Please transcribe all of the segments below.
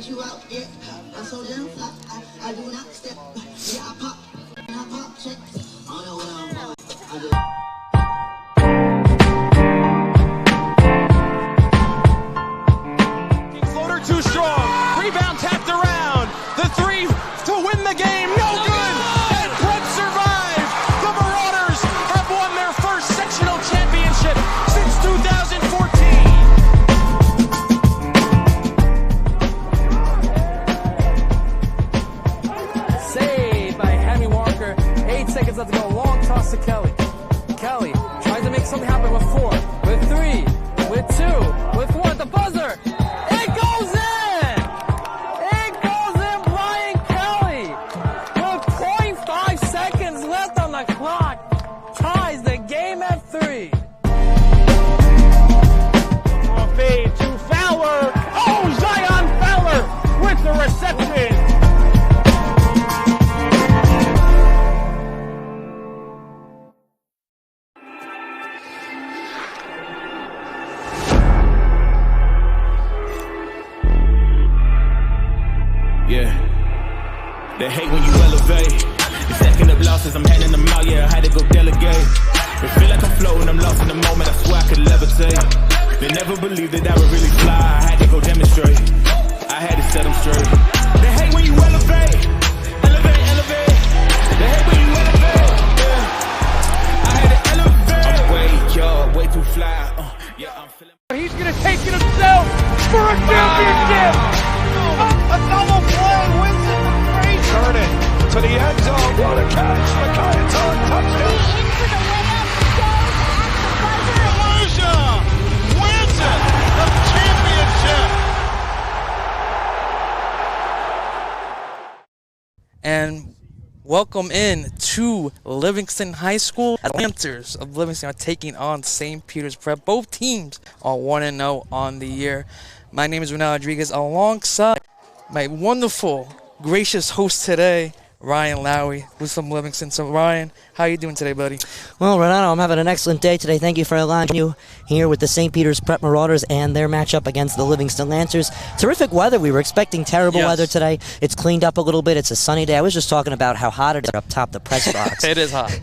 point you out, yeah. I'm so damn fly, I do not step. Yeah, I pop, and I pop, check. I don't know what I'm on. I do. Floater too strong. Rebound tapped around. The three to win the game. No good. And Prep survived. The Marauders have won their first sectional championship since 2014. Saved by Hemi Walker. 8 seconds left to go. Long toss to Kelly. Kelly tries to make something happen with 4, with 3, with 2, with 1. The buzzer. It goes in. It goes in. Brian Kelly with 0.5 seconds left on the clock ties the game at 3. On fade to Fowler. Oh, Zion Fowler with the reception. Yeah, they hate when you elevate. The second of losses, I'm handing them out. Yeah, I had to go delegate. They feel like I'm floating, I'm lost in the moment. I swear I could levitate. They never believed that I would really fly. I had to go demonstrate. I had to set them straight. They hate when you elevate, elevate, elevate. They hate when you elevate. Yeah, I had to elevate. I'm way too fly. Yeah, I'm feeling. He's going to take it himself for a championship. A double play wins it for Frazier. Turn it to the end zone. What a catch. Micaiah Todd touchdown. Into the layup, goes at the buzzer. Kaluja wins it. The championship. And welcome in to Livingston High School. The Lancers of Livingston are taking on St. Peter's Prep. Both teams are 1-0 on the year. My name is Ronaldo Rodriguez, alongside my wonderful, gracious host today, Ryan Lowry, who's from Livingston. So, Ryan, how are you doing today, buddy? Well, Renato, I'm having an excellent day today. Thank you for allowing you here with the St. Peter's Prep Marauders and their matchup against the Livingston Lancers. Terrific weather. We were expecting terrible weather today. It's cleaned up a little bit. It's a sunny day. I was just talking about how hot it is up top the press box. It is hot.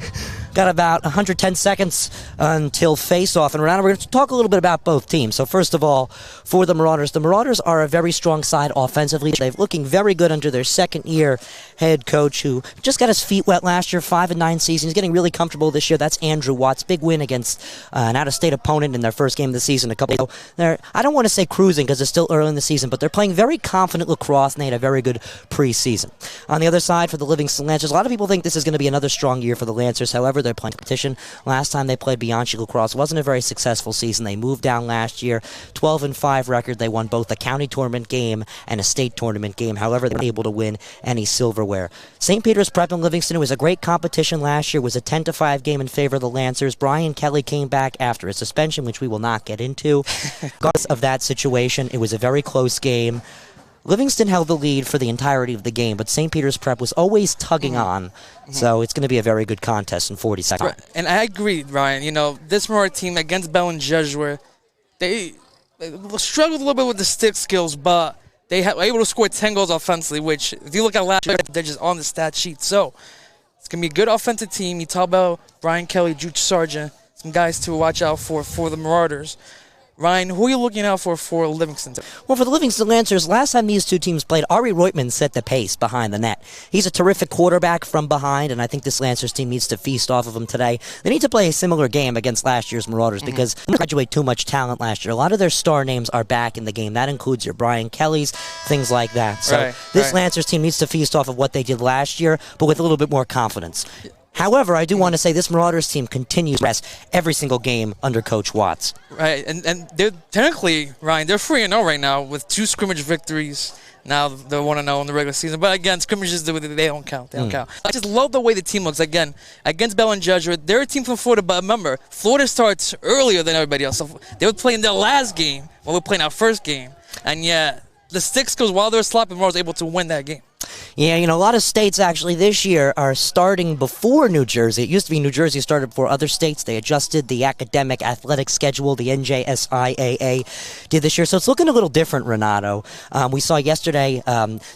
Got about 110 seconds until face-off. And Renato, we're going to talk a little bit about both teams. So first of all, for the Marauders are a very strong side offensively. They're looking very good under their second-year head coach who just got his feet wet last year, 5-9 season. He's getting really comfortable this year. That's Andrew Watts. Big win against an out-of-state opponent in their first game of the season a couple ago. I don't want to say cruising because it's still early in the season, but they're playing very confident lacrosse, and they had a very good preseason. On the other side, for the Livingston Lancers, a lot of people think this is going to be another strong year for the Lancers. However, they're playing competition. Last time they played Bianchi Lacrosse wasn't a very successful season. They moved down last year, 12-5 record. They won both a county tournament game and a state tournament game. However, they were able to win any silverware. St. Peter's Prep in Livingston, it was a great competition last year. It was a 10-5 game in favor of the Lancers. Brian Kelly came back after a suspension, which we will not get into. Because of that situation, it was a very close game. Livingston held the lead for the entirety of the game, but St. Peter's Prep was always tugging on, so it's going to be a very good contest in 40 seconds. Right. And I agree, Ryan. You know, this Marauder team against Bell and Jesuit, they struggled a little bit with the stick skills, but they were able to score 10 goals offensively, which, if you look at last year, they're just on the stat sheet. So, it's going to be a good offensive team. You talk about Brian Kelly, Jude Sargent, some guys to watch out for the Marauders. Ryan, who are you looking out for Livingston? Well, for the Livingston Lancers, last time these two teams played, Ari Reutman set the pace behind the net. He's a terrific quarterback from behind, and I think this Lancers team needs to feast off of him today. They need to play a similar game against last year's Marauders because they graduate too much talent last year. A lot of their star names are back in the game. That includes your Brian Kellys, things like that. So this Lancers team needs to feast off of what they did last year, but with a little bit more confidence. However, I do want to say this Marauders team continues to rest every single game under Coach Watts. Right, and they're technically, Ryan, they're 3-0 right now with 2 scrimmage victories. Now they're 1-0 in the regular season. But again, scrimmages, they don't count. They don't count. I just love the way the team looks. Again, against Bell and Jesuit, they're a team from Florida, but remember, Florida starts earlier than everybody else. So they were playing their last game while we were playing our first game. And yet, the stick skills, while they were sloppy, Marauders able to win that game. Yeah, a lot of states actually this year are starting before New Jersey. It used to be New Jersey started before other states. They adjusted the academic athletic schedule, the NJSIAA did this year. So it's looking a little different, Renato. We saw yesterday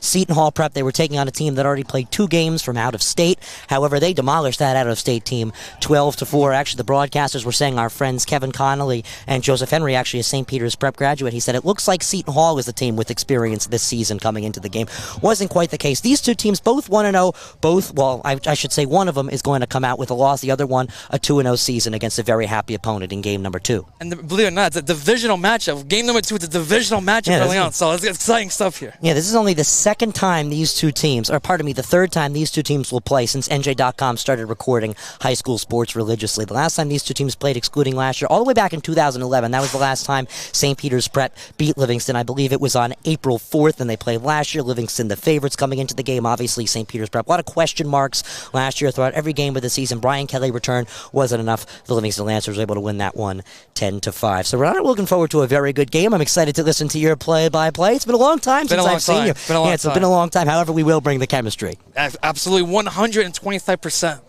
Seton Hall Prep, they were taking on a team that already played 2 games from out of state. However, they demolished that out-of-state team 12-4. Actually, the broadcasters were saying our friends Kevin Connolly and Joseph Henry, actually a St. Peter's Prep graduate, he said it looks like Seton Hall is the team with experience this season coming into the game. Wasn't quite the case. These two teams both 1-0. Both, well, I should say one of them is going to come out with a loss. The other one, a 2-0 season against a very happy opponent in game number 2. And believe it or not, it's a divisional matchup. Game number 2 is a divisional matchup early on, so it's exciting stuff here. Yeah, this is only the second time these two teams, or pardon me, the third time these two teams will play since NJ.com started recording high school sports religiously. The last time these two teams played, excluding last year, all the way back in 2011, that was the last time St. Peter's Prep beat Livingston. I believe it was on April 4th, and they played last year. Livingston, the favorites coming into the game, obviously St. Peter's Prep. A lot of question marks last year throughout every game of the season. Brian Kelly return wasn't enough. The Livingston Lancers were able to win that one 10-5. So we're not looking forward to a very good game. I'm excited to listen to your play-by-play. It's been a long time since I've seen you. It's been a long time. However, we will bring the chemistry. Absolutely, 125%.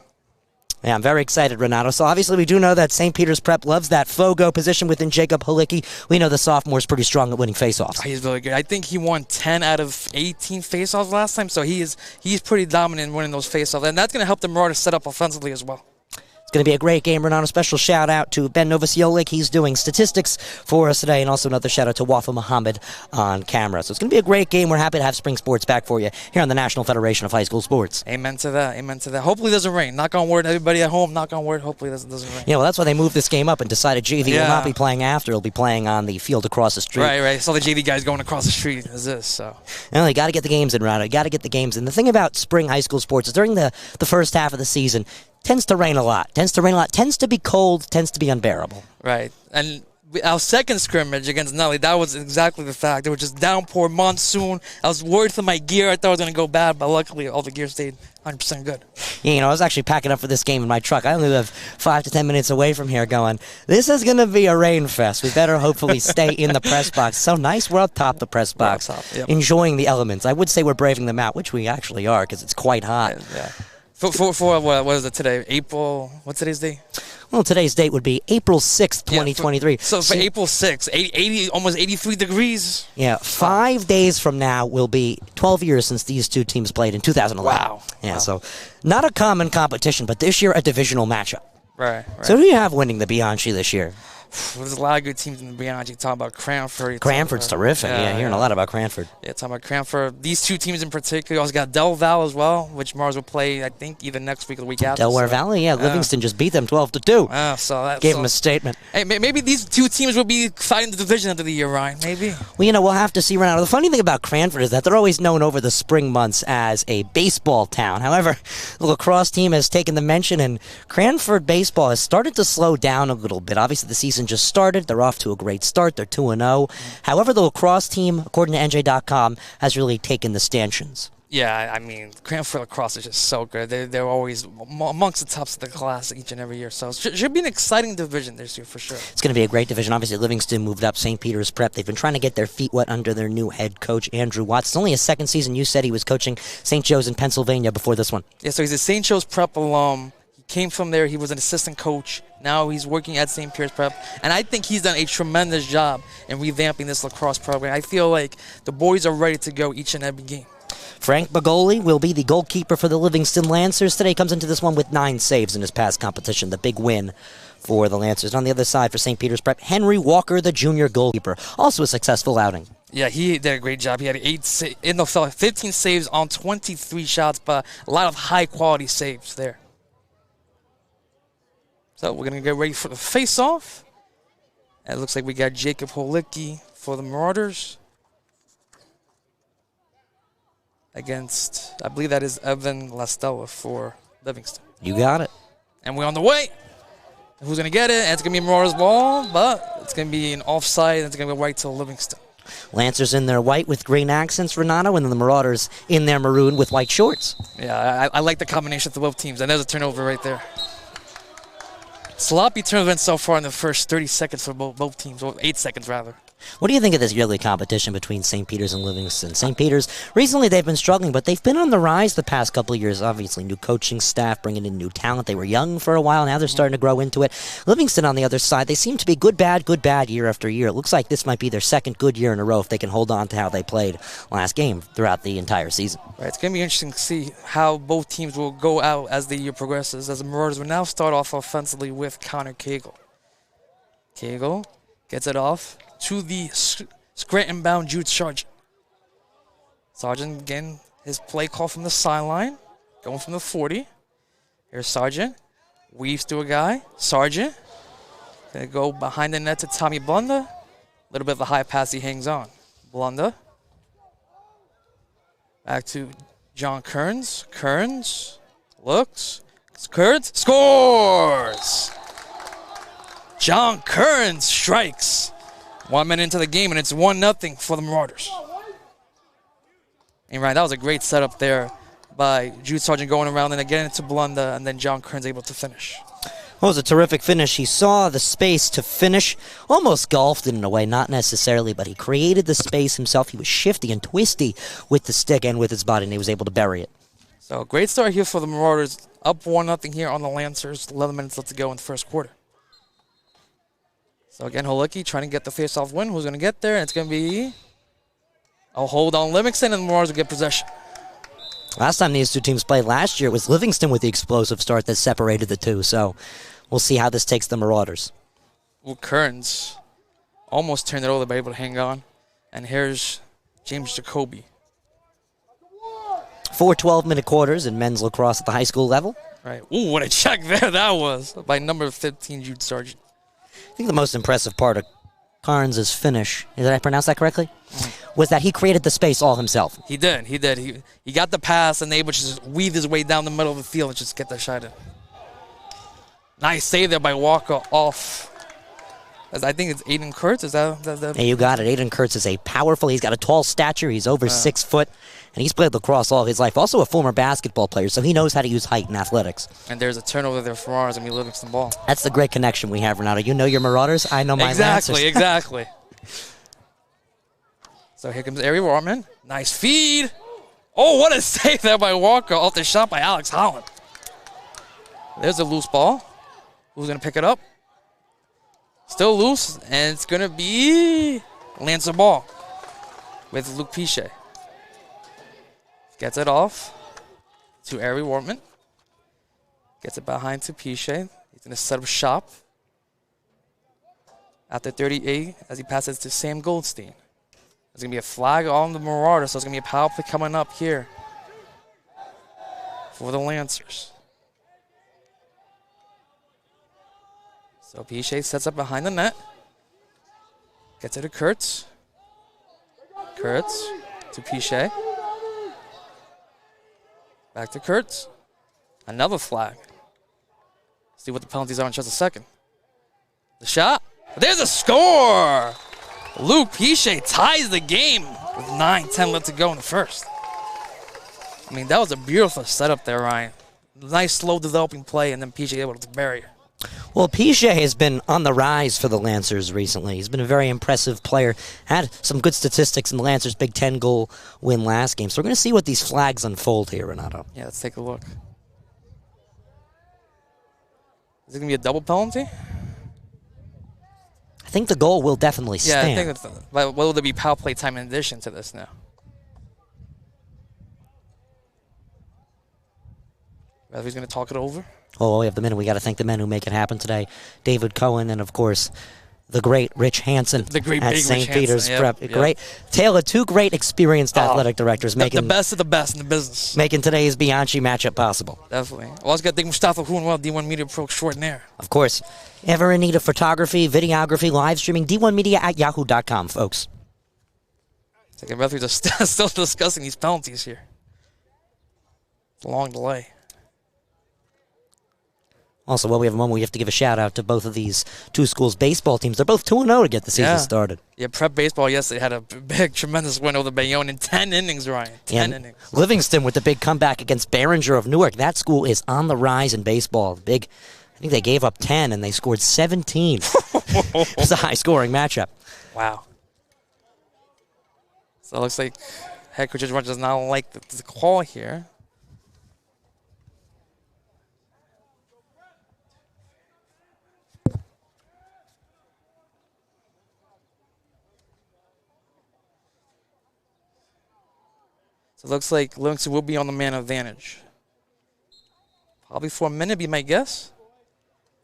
Yeah, I'm very excited, Renato. So obviously we do know that St. Peter's Prep loves that Fogo position within Jacob Halicki. We know the sophomore is pretty strong at winning faceoffs. He's really good. I think he won 10 out of 18 faceoffs last time, so he's pretty dominant in winning those faceoffs, and that's going to help the Marauders set up offensively as well. It's going to be a great game, Renato. Special shout out to Ben Novoselic. He's doing statistics for us today, and also another shout out to Wafa Muhammad on camera. So it's going to be a great game. We're happy to have spring sports back for you here on the National Federation of High School Sports. Amen to that. Amen to that. Hopefully it doesn't rain. Knock on wood. Everybody at home, knock on wood. Hopefully it doesn't rain. Yeah, well, that's why they moved this game up and decided JV will not be playing after. It'll be playing on the field across the street. Right. So the JV guys going across the street is this. So. You got to get the games in, Renato. You got to get the games in. The thing about spring high school sports is during the first half of the season, tends to rain a lot, tends to be cold, tends to be unbearable. Right. And our second scrimmage against Nelly, that was exactly the fact. It was just downpour, monsoon. I was worried for my gear. I thought it was going to go bad, but luckily all the gear stayed 100% good. Yeah, I was actually packing up for this game in my truck. I only live 5 to 10 minutes away from here going, this is going to be a rain fest. We better hopefully stay in the press box. So nice, we're up top the press box, enjoying the elements. I would say we're braving them out, which we actually are because it's quite hot. Yeah. For what is it today? April, what's today's date? Well, today's date would be April 6th, 2023. So for April 6th, 80, almost 83 degrees. Yeah, 5 days from now will be 12 years since these two teams played in 2011. Wow. Yeah, so not a common competition, but this year a divisional matchup. Right. So who do you have winning the Bianchi this year? There's a lot of good teams in the Bianchi. Talking about Cranford. Cranford's terrific. Yeah, hearing a lot about Cranford. Yeah, talking about Cranford. These two teams in particular. Also got Del Val as well, which Mars will play, I think, either next week or the week after. Delaware Valley, Livingston just beat them 12-2. So gave them a statement. Hey, maybe these two teams will be fighting the division end of the year, Ryan. Maybe. Well, we'll have to see right now. The funny thing about Cranford is that they're always known over the spring months as a baseball town. However, the lacrosse team has taken the mention, and Cranford baseball has started to slow down a little bit. Obviously, the season just started. They're off to a great start. They're 2-0. However, the lacrosse team, according to NJ.com, has really taken the stanchions. Yeah, I mean, Cranford lacrosse is just so good. They're always amongst the tops of the class each and every year. So it should be an exciting division this year for sure. It's going to be a great division. Obviously, Livingston moved up. St. Peter's Prep. They've been trying to get their feet wet under their new head coach, Andrew Watts. It's only his second season. You said he was coaching St. Joe's in Pennsylvania before this one. Yeah, so he's a St. Joe's Prep alum. He came from there. He was an assistant coach. Now he's working at St. Peter's Prep, and I think he's done a tremendous job in revamping this lacrosse program. I feel like the boys are ready to go each and every game. Frank Bagoli will be the goalkeeper for the Livingston Lancers. Today comes into this one with 9 saves in his past competition, the big win for the Lancers. On the other side for St. Peter's Prep, Henry Walker, the junior goalkeeper. Also a successful outing. Yeah, he did a great job. He had 15 saves on 23 shots, but a lot of high-quality saves there. So we're going to get ready for the face-off. It looks like we got Jacob Halicki for the Marauders against, I believe that is Evan Lastella for Livingston. You got it. And we're on the way. Who's going to get it? And it's going to be Marauders ball, but it's going to be an offside, and it's going to go right to Livingston. Lancers in their white with green accents, Renato, and then the Marauders in their maroon with white shorts. Yeah, I like the combination of both teams. And there's a turnover right there. Sloppy turnover so far in the first 30 seconds for both teams, or 8 seconds rather. What do you think of this yearly competition between St. Peter's and Livingston? St. Peter's, recently they've been struggling, but they've been on the rise the past couple of years. Obviously, new coaching staff, bringing in new talent. They were young for a while. Now they're starting to grow into it. Livingston, on the other side, they seem to be good, bad year after year. It looks like this might be their second good year in a row if they can hold on to how they played last game throughout the entire season. Right, it's going to be interesting to see how both teams will go out as the year progresses, as the Marauders will now start off offensively with Connor Cagle. Cagle gets it off to the Scranton-bound Jude Sargent. Sargent again, his play call from the sideline, going from the 40. Here's Sargent, weaves to a guy. Sargent gonna go behind the net to Tommy Blunda. A little bit of a high pass, he hangs on. Blunda. Back to John Kearns. Kearns looks. Kearns scores! John Kearns strikes. 1 minute into the game, and it's 1-0 for the Marauders. And right, that was a great setup there by Jude Sargent going around and again into Blunda, and then John Kearns able to finish. Well, it was a terrific finish. He saw the space to finish, almost golfed it in a way, not necessarily, but he created the space himself. He was shifty and twisty with the stick and with his body, and he was able to bury it. So, great start here for the Marauders. Up 1-0 here on the Lancers. 11 minutes left to go in the first quarter. So again, Holicki trying to get the face-off win. Who's going to get there? And it's going to be a hold on Livingston, and the Marauders will get possession. Last time these two teams played last year, it was Livingston with the explosive start that separated the two. So we'll see how this takes the Marauders. Well, Kearns almost turned it over, but able to hang on. And here's James Jacoby. 4 12-minute quarters in men's lacrosse at the high school level. Right. Ooh, what a check there that was by number 15, Jude Sargent. I think the most impressive part of Carnes' finish, did I pronounce that correctly? Was that he created the space all himself. He did. He got the pass and able to just weave his way down the middle of the field and just get the shot in. Nice save there by Walker off. I think it's Aiden Kurtz. Is that? Yeah, you got it. Aiden Kurtz is he's got a tall stature. He's over 6 foot, and he's played lacrosse all his life. Also a former basketball player, so he knows how to use height in athletics. And there's a turnover there for Marauders, and Livingston ball. That's the great connection we have, Renato. You know your Marauders, I know my Lancers. Exactly. So here comes Ari Warman. Nice feed. Oh, what a save there by Walker off the shot by Alex Holland. There's a loose ball. Who's going to pick it up? Still loose, and it's going to be Lancer ball with Luke Pichet. Gets it off to Ari Wortman. Gets it behind to Pichet. He's going to set up shop at the 38 as he passes to Sam Goldstein. There's going to be a flag on the Marauders, so it's going to be a power play coming up here for the Lancers. So Pichet sets up behind the net. Gets it to Kurtz. Kurtz to Pichet. Back to Kurtz. Another flag. See what the penalties are in just a second. The shot. There's a score! Luke Pichet ties the game with 9-10 left to go in the first. I mean, that was a beautiful setup there, Ryan. Nice, slow developing play, and then Pichet able to bury it. Well, Pichet has been on the rise for the Lancers recently. He's been a very impressive player. Had some good statistics in the Lancers' Big Ten goal win last game. So we're going to see what these flags unfold here, Renato. Yeah, let's take a look. Is it going to be a double penalty? I think the goal will definitely stand. Yeah, I think it's, will there be power play time in addition to this now? Referee's going to talk it over. Oh, we have the men. We got to thank the men who make it happen today. David Cohen and, of course, the great Rich Hansen at St. Peter's Prep. Great tale of two great experienced athletic directors making the best of the best in the business. Making today's Bianchi matchup possible. Definitely. Well, let's get Mustafa Hoonwell, D1 Media Pro extraordinaire. Of course. Ever in need of photography, videography, live streaming, D1Media at yahoo.com, folks. Second referees are still discussing these penalties here. It's a long delay. Also, while we have a moment, we have to give a shout-out to both of these two schools' baseball teams. They're both 2-0 to get the season started. Yeah, Prep baseball yesterday had a big, tremendous win over Bayonne in 10 innings, Ryan. 10 innings. Livingston with the big comeback against Behringer of Newark. That school is on the rise in baseball. I think they gave up 10, and they scored 17. It was a high-scoring matchup. Wow. So it looks like head coach George does not like the call here. So it looks like Livingston will be on the man advantage. Probably for a minute, be my guess.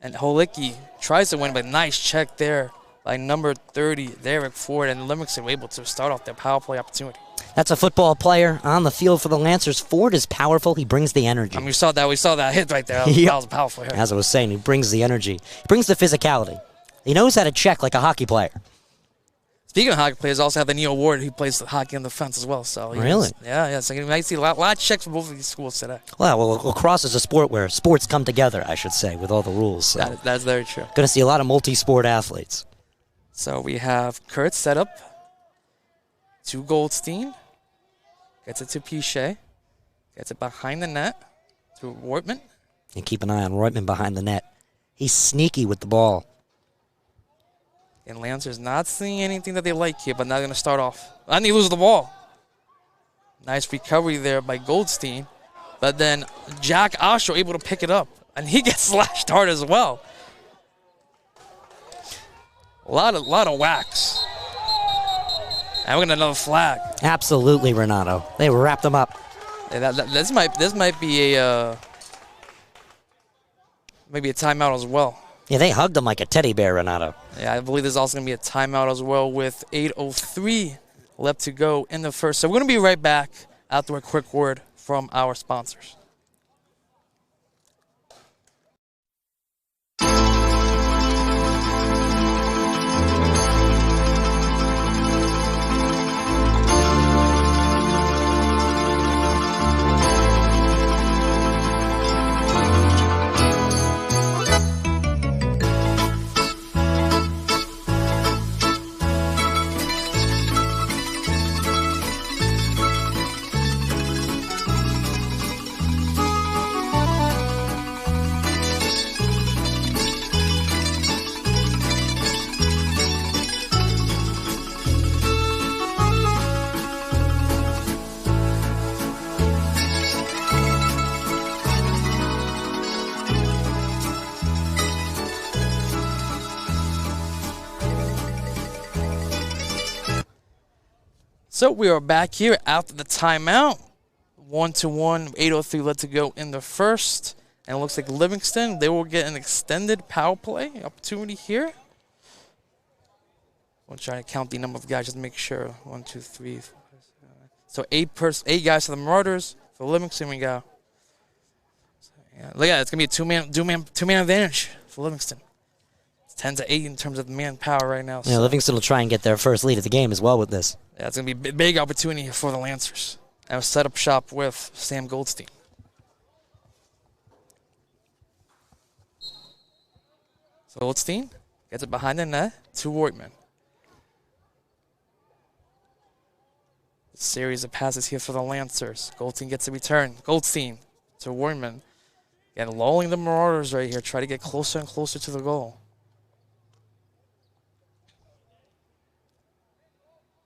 And Holicki tries to win, but nice check there by number 30, Derek Ford, and Livingston were able to start off their power play opportunity. That's a football player on the field for the Lancers. Ford is powerful. He brings the energy. I mean, we saw that hit right there. That was a powerful hit. As I was saying, he brings the energy. He brings the physicality. He knows how to check like a hockey player. Speaking of hockey players, also have the Neil Ward who plays hockey on the fence as well. So really? Yeah. So you might see a lot of checks from both of these schools today. Well, lacrosse is a sport where sports come together, I should say, with all the rules. So. That's very true. Going to see a lot of multi-sport athletes. So we have Kurt set up to Goldstein. Gets it to Pichet. Gets it behind the net to Wortman. And keep an eye on Reutemann behind the net. He's sneaky with the ball. And Lancers not seeing anything that they like here, but not going to start off. And he loses the ball. Nice recovery there by Goldstein. But then Jack Osho able to pick it up. And he gets slashed hard as well. A lot of whacks. And we're going to another flag. Absolutely, Renato. They wrapped them up. Yeah, this might be a maybe a timeout as well. Yeah, they hugged him like a teddy bear, Renato. Yeah, I believe there's also going to be a timeout as well with 8:03 left to go in the first. So we're going to be right back after a quick word from our sponsors. So we are back here after the timeout. 1-1, 8:03 left to go in the first. And it looks like Livingston, they will get an extended power play opportunity here. I'm trying to count the number of guys just to make sure. 1, 2, 3, 4, 5, 6, 7. So 8 guys for the Marauders. For Livingston, we go. So, yeah, look at it. It's going to be a two-man advantage for Livingston. It's 10-8 in terms of the manpower right now. Yeah, Livingston will try and get their first lead of the game as well with this. Yeah, it's going to be a big opportunity for the Lancers. And we'll set up shop with Sam Goldstein. So Goldstein gets it behind the net to Wortman. Series of passes here for the Lancers. Goldstein gets a return. Goldstein to Wortman. Again, lulling the Marauders right here. Try to get closer and closer to the goal.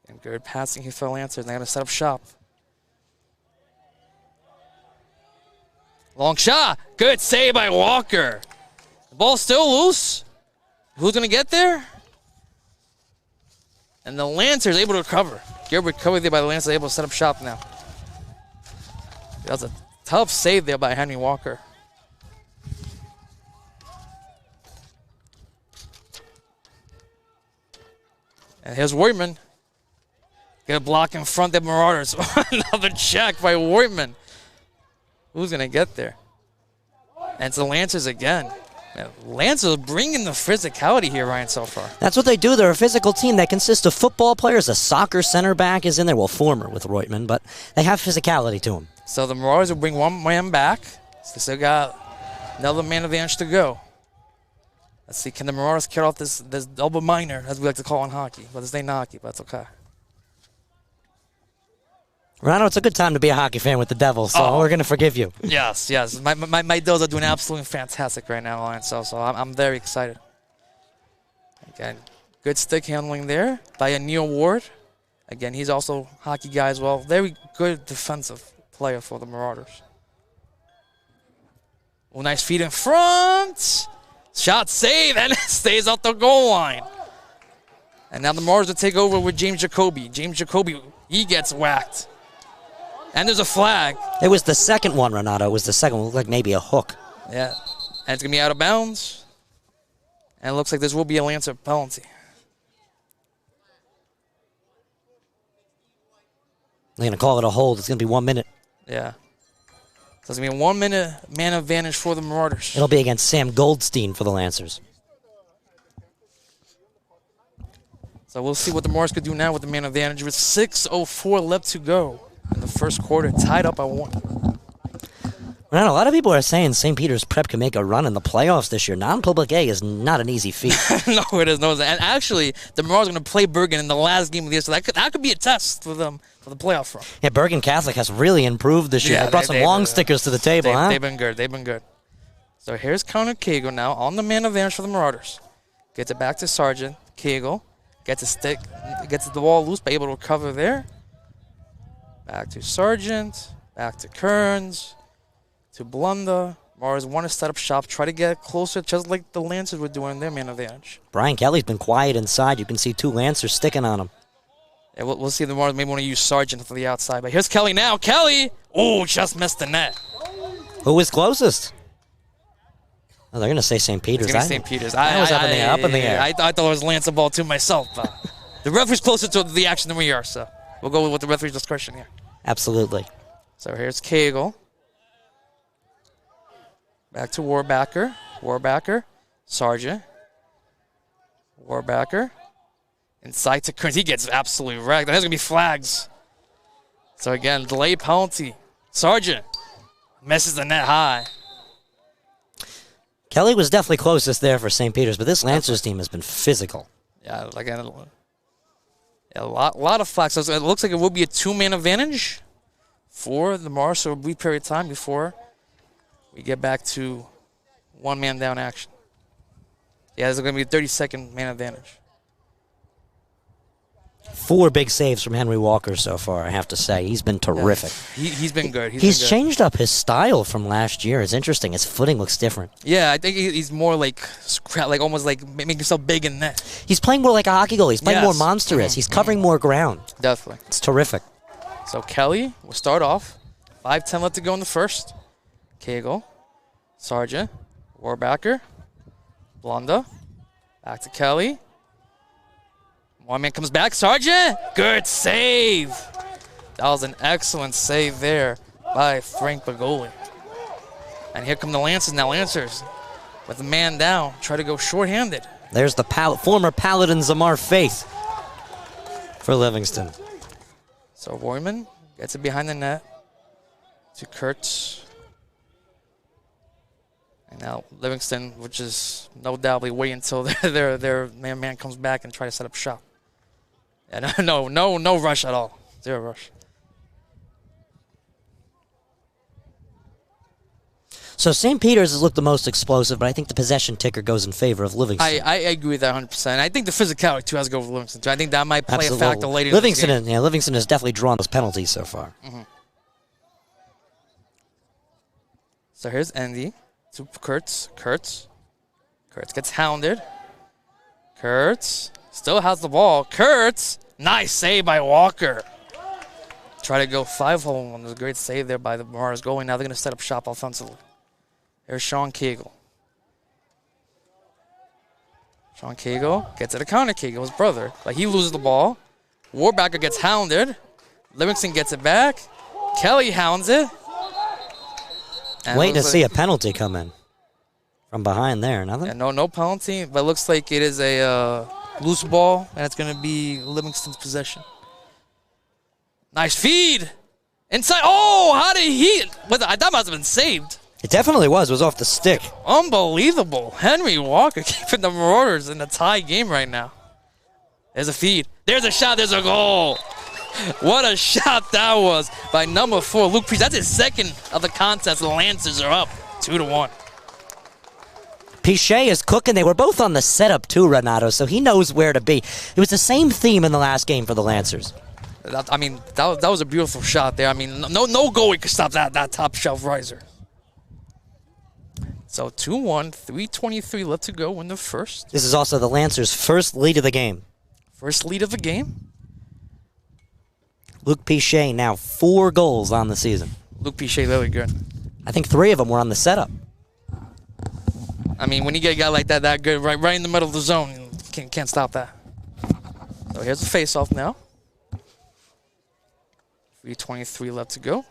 And good passing here for the Lancers. They're going to set up shop. Long shot. Good save by Walker. The ball's still loose. Who's going to get there? And the Lancers able to recover. Good recovery there by the Lancers, able to set up shop now. That was a tough save there by Henry Walker. And here's Wortman. Get a block in front of the Marauders. Another check by Wortman. Who's going to get there? And it's the Lancers again. Man, Lancers bringing the physicality here, Ryan, so far. That's what they do. They're a physical team that consists of football players. A soccer center back is in there. Well, former with Reutemann, but they have physicality to them. So the Marauders will bring one man back. So they still got another man advantage to go. Let's see, can the Marauders carry off this double minor, as we like to call in hockey? But this ain't hockey, but it's okay. Rano, it's a good time to be a hockey fan with the Devils, so we're going to forgive you. Yes. My Devils are doing absolutely fantastic right now, Ryan, so I'm very excited. Again, good stick handling there by Neil Ward. Again, he's also a hockey guy as well. Very good defensive player for the Marauders. Oh, nice feed in front. Shot save, and it stays off the goal line. And now the Marauders will take over with James Jacoby. James Jacoby, he gets whacked. And there's a flag. It was the second one, Renato. It was the second one. It looked like maybe a hook. Yeah. And it's going to be out of bounds. And it looks like this will be a Lancer penalty. They're going to call it a hold. It's going to be 1 minute. Yeah. So it's going to be a 1 minute man advantage for the Marauders. It'll be against Sam Goldstein for the Lancers. So we'll see what the Marauders could do now with the man advantage with 6:04 left to go in the first quarter, tied up at 1. Renato, a lot of people are saying St. Peter's Prep can make a run in the playoffs this year. Non-public A is not an easy feat. No, it is. No, and actually, the Marauders are going to play Bergen in the last game of the year, so that could be a test for them for the playoff run. Yeah, Bergen Catholic has really improved this year. Yeah, they brought some long stickers to the table, huh? They've been good. They've been good. So here's Connor Cagle now on the man advantage for the Marauders. Gets it back to Sargent. Cagle gets a stick, gets the ball loose, but able to recover there. Back to Sargent. Back to Kearns. To Blunda. Marauders want to set up shop, try to get closer, just like the Lancers were doing their man advantage. Brian Kelly's been quiet inside. You can see 2 Lancers sticking on him. Yeah, we'll see if the Marauders maybe want to use Sargent for the outside. But here's Kelly now. Kelly! Oh, just missed the net. Who was closest? Oh, they're going to say St. Peter's. It's going to be St. Peter's. That was up in the air. I thought it was Lancer ball too myself. But the referee's closer to the action than we are, so we'll go with the referee's discretion here. Absolutely. So here's Cagle. Back to Warbacker. Warbacker. Sargent. Warbacker. Inside to Kearns. He gets absolutely wrecked. There's going to be flags. So again, delay penalty. Sargent misses the net high. Kelly was definitely closest there for St. Peter's, but this Lancers team has been physical. Yeah, again, a lot of flags. So it looks like it will be a 2-man advantage for the Marauders for a brief period of time before we get back to 1-man down action. Yeah, there's going to be a 30-second man advantage. 4 big saves from Henry Walker so far, I have to say. He's been terrific. Yeah, he's been good. He's changed up his style from last year. It's interesting. His footing looks different. Yeah, I think he's more like almost like making himself big in net. He's playing more like a hockey goalie. He's playing more monstrous. He's covering more ground. Definitely. It's terrific. So Kelly will start off. 5:10 left to go in the first. Cagle, Sargent, Warbacker, Blunda, back to Kelly. 1 man comes back, Sargent, good save. That was an excellent save there by Frank Bagoli. And here come the Lancers. Now Lancers with a man down, try to go shorthanded. There's the former Paladin Zamar Faith for Livingston. So Royman gets it behind the net to Kurtz. And now Livingston, which is no doubtly wait until their man comes back and try to set up shop. Yeah, no rush at all. 0 rush. So St. Peter's has looked the most explosive, but I think the possession ticker goes in favor of Livingston. I agree with that 100%. I think the physicality too has to go with Livingston too. I think that might play a factor later. Livingston, in the game. Livingston has definitely drawn those penalties so far. Mm-hmm. So here's Andy to Kurtz. Kurtz gets hounded. Kurtz still has the ball. Kurtz, nice save by Walker. Try to go 5-hole one. There's a great save there by the Marauders goalie. Now they're going to set up shop offensively. Here's Sean Cagle. Sean Cagle gets it to counter Cagle, his brother. But he loses the ball. Warbacker gets hounded. Livingston gets it back. Kelly hounds it. And waiting to see a penalty come in from behind there. Nothing? Yeah, no penalty, but it looks like it is a loose ball, and it's going to be Livingston's possession. Nice feed. Inside. Oh, how did he? I thought it must have been saved. It definitely was. It was off the stick. Unbelievable. Henry Walker keeping the Marauders in a tie game right now. There's a feed. There's a shot. There's a goal. What a shot that was by number 4, Luke Priest. That's his second of the contest. The Lancers are up 2-1. Pichet is cooking. They were both on the setup too, Renato, so he knows where to be. It was the same theme in the last game for the Lancers. That was a beautiful shot there. I mean, no goalie could stop that top shelf riser. So 2-1, 3:23 left to go in the first. This is also the Lancers' first lead of the game. First lead of the game. Luke Pichet now 4 goals on the season. Luke Pichet really good. I think 3 of them were on the setup. I mean, when you get a guy like that good, right in the middle of the zone, you can't stop that. So here's the face-off now. 3:23 left to go.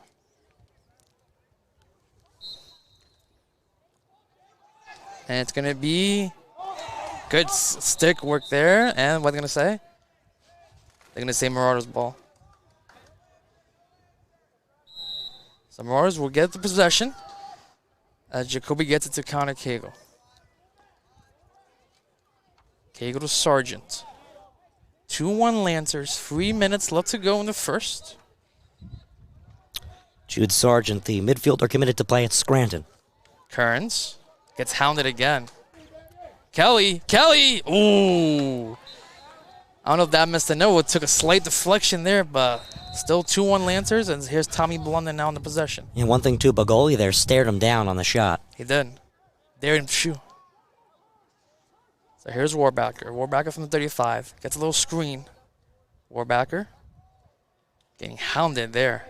And it's going to be good stick work there. And what are they going to say? They're going to say Marauders ball. So Marauders will get the possession as Jacoby gets it to Connor Cagle. Cagle to Sargent. 2-1 Lancers. 3 minutes left to go in the first. Jude Sargent, the midfielder committed to play at Scranton. Kearns gets hounded again. Kelly! Ooh! I don't know if that missed a note. It took a slight deflection there, but still 2-1 Lancers, and here's Tommy Blunden now in the possession. And one thing too, Bagoli there stared him down on the shot. He did. Dared him to shoot. So here's Warbacker. Warbacker from the 35. Gets a little screen. Warbacker getting hounded there.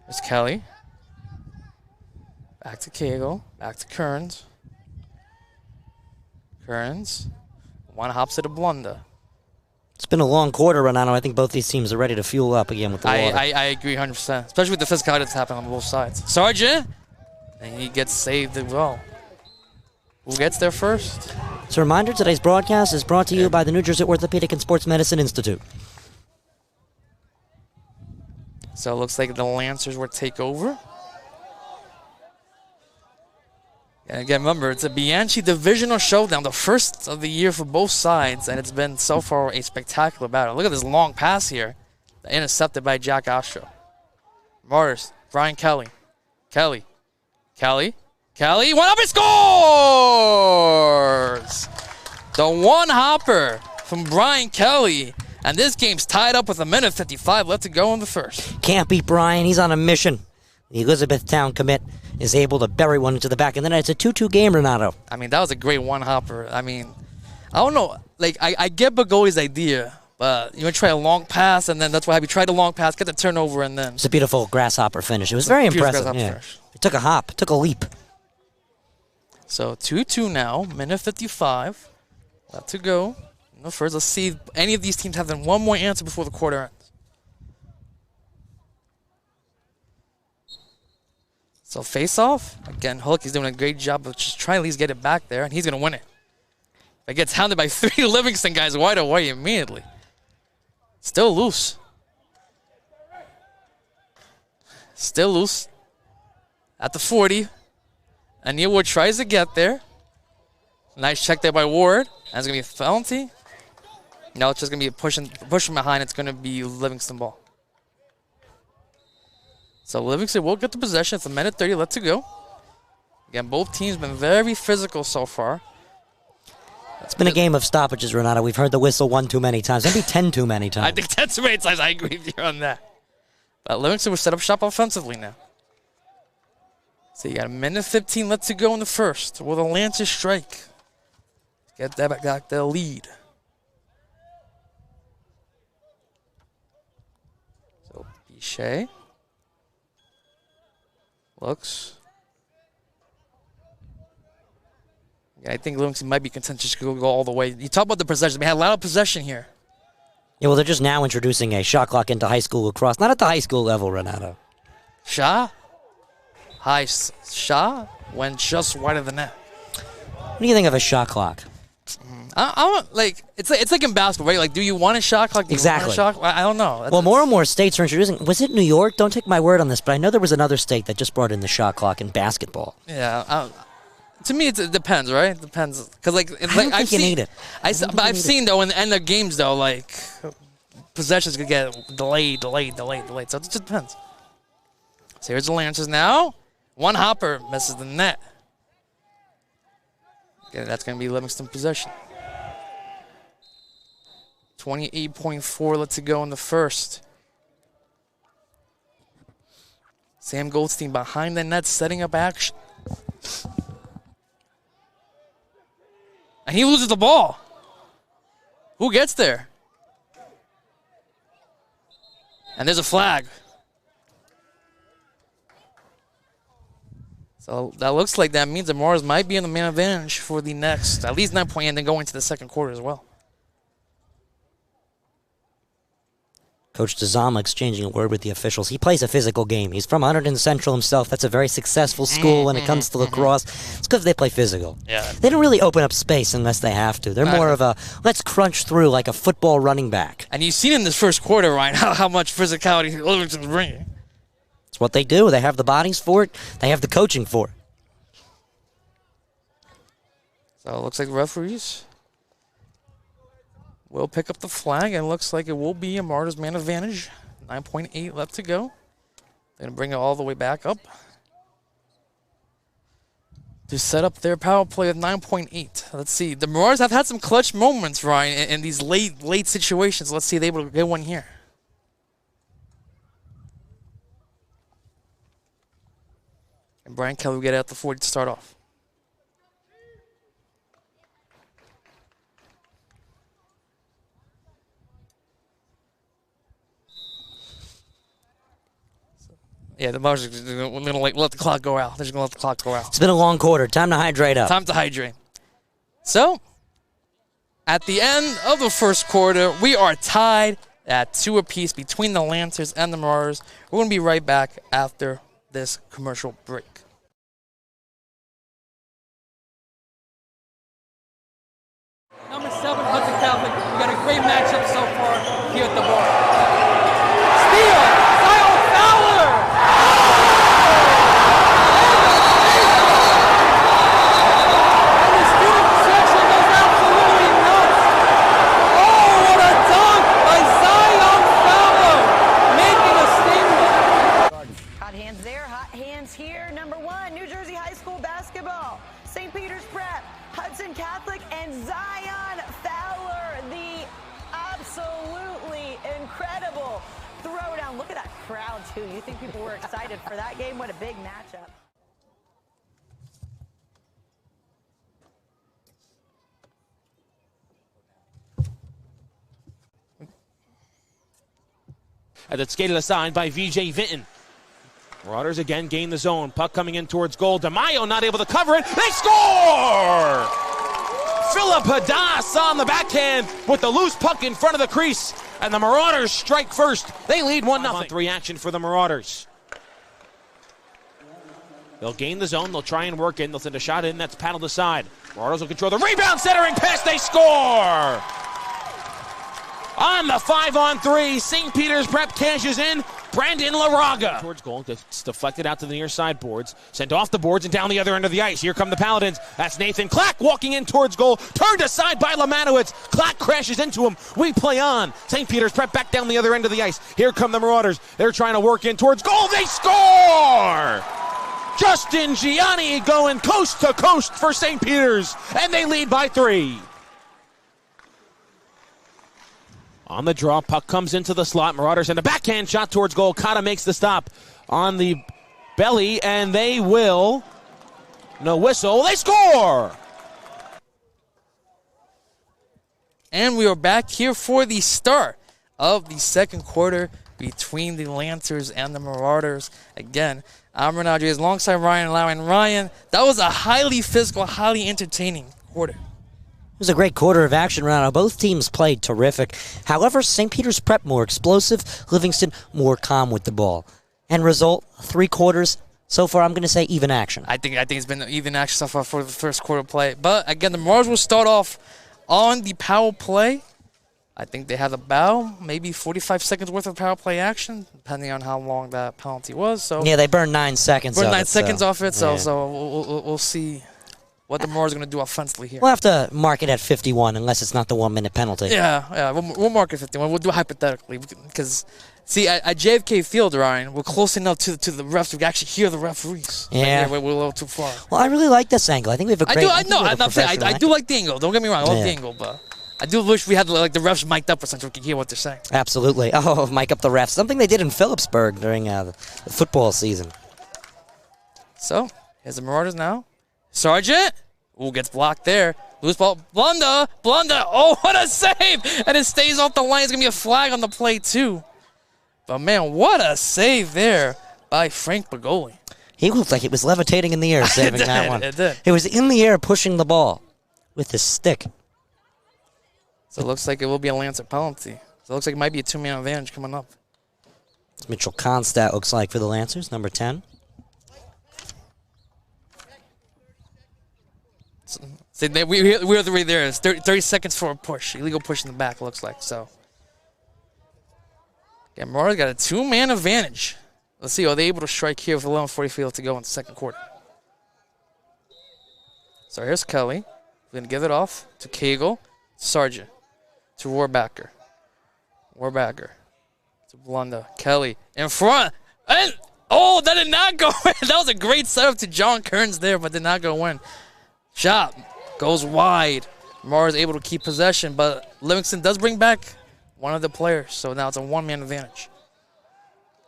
There's Kelly. Back to Cagle. Back to Kearns. One hops to Blunda. It's been a long quarter, Renato. I think both these teams are ready to fuel up again with the water. I agree 100%, especially with the physicality that's happening on both sides. Sargent, and he gets saved as well. Who gets there first? So a reminder, today's broadcast is brought to you by the New Jersey Orthopedic and Sports Medicine Institute. So it looks like the Lancers will take over. And again, remember, it's a Bianchi divisional showdown, the first of the year for both sides, and it's been so far a spectacular battle. Look at this long pass here, intercepted by Jack Ostro. Morris, Brian Kelly. Kelly, one up and scores! The one hopper from Brian Kelly, and this game's tied up with 1:55 left to go in the first. Can't beat Brian, he's on a mission. The Elizabethtown commit is able to bury one into the back, and then it's a 2-2 game, Renato. I mean, that was a great one-hopper. I mean, I don't know. Like, I get Bagoli's idea, but you want to try a long pass, and then that's why we tried a long pass, get the turnover, and then... It's a beautiful grasshopper finish. It was very impressive. Yeah. It took a hop, took a leap. So 2-2 now, 1:55 left to go. First, let's see if any of these teams have one more answer before the quarter ends. So face-off. Again, Hulk is doing a great job of just trying to at least get it back there, and he's going to win it. It gets hounded by 3 Livingston guys wide away immediately. Still loose. Still loose. At the 40. And Neil Ward tries to get there. Nice check there by Ward. And it's going to be a penalty. No, it's just going to be pushing behind. It's going to be Livingston ball. So Livingston will get the possession. It's 1:30 left to go. Again, both teams been very physical so far. It's been a game of stoppages, Renato. We've heard the whistle 1 too many times. Maybe 10 too many times. I think 10 too many times. I agree with you on that. But Livingston will set up shop offensively now. So you got 1:15 left to go in the first. Will the Lancers strike? Get that back the lead. So Bichet looks. Yeah, I think Livingston might be contentious to go all the way. You talk about the possession. We had a lot of possession here. Yeah, well, they're just now introducing a shot clock into high school lacrosse. Not at the high school level, Renato. Shaw went just wide of the net. What do you think of a shot clock? It's like in basketball, right? Like, do you want a shot clock? Exactly. I don't know. Well, more and more states are introducing. Was it New York? Don't take my word on this, but I know there was another state that just brought in the shot clock in basketball. Yeah. To me, it depends, right? It depends, because I've seen it. I've seen though in the end of games though, like possessions could get delayed. So it just depends. So here's the Lancers now. One hopper misses the net. Okay, that's going to be Livingston possession. 28.4 left to go in the first. Sam Goldstein behind the net, setting up action. And he loses the ball. Who gets there? And there's a flag. So that looks like that means that Mars might be in the man advantage for the next, at least 9 point, and then go into the second quarter as well. Coach DeZama exchanging a word with the officials. He plays a physical game. He's from Hunterdon Central himself. That's a very successful school when it comes to lacrosse. It's because they play physical. Yeah. They don't really open up space unless they have to. They're more of a, let's crunch through like a football running back. And you've seen in this first quarter, Ryan, how much physicality Livingston's bringing. It's what they do. They have the bodies for it. They have the coaching for it. So it looks like the referees will pick up the flag, and it looks like it will be a Martyrs man advantage. 9.8 left to go. They're going to bring it all the way back up to set up their power play of 9.8. Let's see. The Marauders have had some clutch moments, Ryan, in these late situations. Let's see if they're able to get one here. And Brian Kelly will get it at the 40 to start off. Yeah, the Marauders are going to let the clock go out. They're just going to let the clock go out. It's been a long quarter. Time to hydrate up. Time to hydrate. So, at the end of the first quarter, we are tied at 2 apiece between the Lancers and the Marauders. We're going to be right back after this commercial break. Number 7, Hudson Catholic. We got a great matchup so far here at the bar. Steal! Zion Fowler! And the student section goes absolutely nuts. Oh, what a dunk by Zion Fowler! Making a statement. Hot hands there, hot hands here. Number 1, New Jersey High School basketball. St. Peter's Prep, Hudson Catholic, and Zion Fowler. The absolutely incredible throwdown. Look at that crowd, too. You think people were excited for that game? What a big matchup. As it's skated aside by VJ Vinton. Marauders again gain the zone. Puck coming in towards goal. DeMaio not able to cover it. They score! Philip Hadass on the backhand with the loose puck in front of the crease. And the Marauders strike first. They lead 1-0. 3 action for the Marauders. They'll gain the zone. They'll try and work in. They'll send a shot in. That's paddled aside. Marauders will control the rebound. Centering pass. They score! On the 5-on-3, St. Peter's Prep cashes in. Brandon Laraga. Towards goal, it's deflected out to the near side boards. Sent off the boards and down the other end of the ice. Here come the Paladins. That's Nathan Clack walking in towards goal. Turned aside by Lamanowitz. Clack crashes into him. We play on. St. Peter's Prep back down the other end of the ice. Here come the Marauders. They're trying to work in towards goal. They score! Justin Gianni going coast to coast for St. Peter's. And they lead by 3. On the draw, puck comes into the slot. Marauders and a backhand shot towards goal. Kata makes the stop on the belly, and they will. No whistle. They score! And we are back here for the start of the second quarter between the Lancers and the Marauders. Again, I'm Renaldres alongside Ryan Lau. And Ryan, that was a highly physical, highly entertaining quarter. It was a great quarter of action, Ronald. Both teams played terrific. However, St. Peter's Prep more explosive, Livingston more calm with the ball. End result, 3 quarters. So far, I'm going to say even action. I think it's been even action so far for the first quarter play. But again, the Marauders will start off on the power play. I think they have about maybe 45 seconds worth of power play action, depending on how long that penalty was. So yeah, they burned 9 seconds. Burned 9 seconds off it. So we'll see what the Marauders are going to do offensively here. We'll have to mark it at 51 unless it's not the 1-minute penalty. Yeah, we'll mark it 51. We'll do it hypothetically because, see, at JFK Field, Ryan, we're close enough to the refs. We can actually hear the referees. Yeah. We're a little too far. Well, I really like this angle. I think we have a great... I do like the angle. Don't get me wrong. I love the angle, but I do wish we had like the refs mic'd up or something so we can hear what they're saying. Absolutely. Oh, mic up the refs. Something they did in Phillipsburg during the football season. So, here's the Marauders now. Sargent. Ooh, gets blocked there. Loose ball. Blunder. Oh, what a save. And it stays off the line. It's going to be a flag on the play, too. But, man, what a save there by Frank Bagoli. He looked like he was levitating in the air saving that one. It did. He was in the air pushing the ball with his stick. So it looks like it will be a Lancer penalty. So it looks like it might be a two-man advantage coming up. It's Mitchell Constat looks like for the Lancers, number 10. So we're the way there. It's 30 seconds for a push. Illegal push in the back, looks like. So, yeah, Marauders got a two-man advantage. Let's see, are they able to strike here with 11:45 to go in the second quarter? So here's Kelly. We're going to give it off to Cagle, Sargent, to Warbacker. To Blunda. Kelly in front. And, oh, that did not go in. That was a great setup to John Kearns there, but did not go in. Shot goes wide. Marauders able to keep possession, but Livingston does bring back one of the players, so now it's a one-man advantage.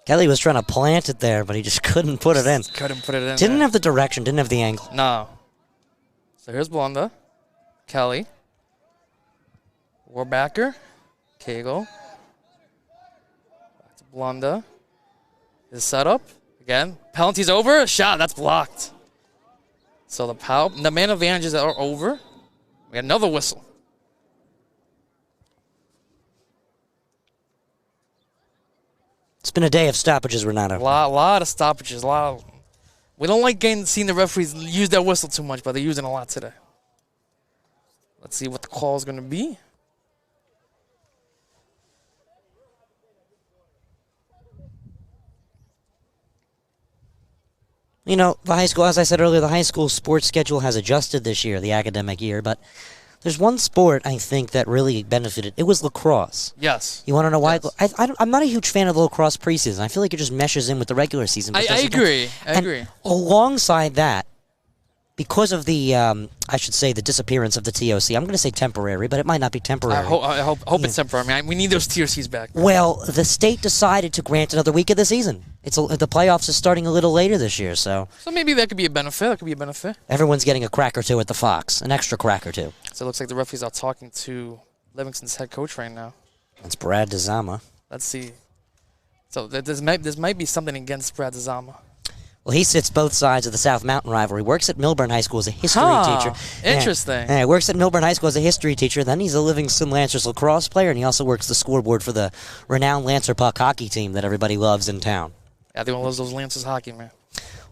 Kelly was trying to plant it there, but he just couldn't put it in. Didn't have the direction, didn't have the angle. No. So here's Blunda. Kelly. Warbacker. Cagle. Back to Blunda. His setup. Again. Penalty's over. Shot. That's blocked. So the man advantages are over. We got another whistle. It's been a day of stoppages, Renato. A lot of stoppages. We don't like seeing the referees use that whistle too much, but they're using a lot today. Let's see what the call is going to be. You know, the high school, as I said earlier, the high school sports schedule has adjusted this year, the academic year, but there's one sport, I think, that really benefited. It was lacrosse. Yes. You want to know why? Yes. I'm not a huge fan of the lacrosse preseason. I feel like it just meshes in with the regular season. I agree. I agree. Alongside that, because of the, I should say, the disappearance of the TOC, I'm going to say temporary, but it might not be temporary. I hope it's temporary. I mean, we need those TOCs back. Well, the state decided to grant another week of the season. The playoffs is starting a little later this year, so maybe that could be a benefit. Everyone's getting a crack or two at the Fox, an extra crack or two. So it looks like the referees are talking to Livingston's head coach right now. It's Brad DeZama. Let's see. So this might be something against Brad DeZama. Well, he sits both sides of the South Mountain rivalry. Works at Milburn High School as a history teacher. Interesting. Yeah, works at Milburn High School as a history teacher. Then he's a Livingston Lancers lacrosse player, and he also works the scoreboard for the renowned Lancer Puck hockey team that everybody loves in town. Yeah, everyone loves those Lancers hockey, man.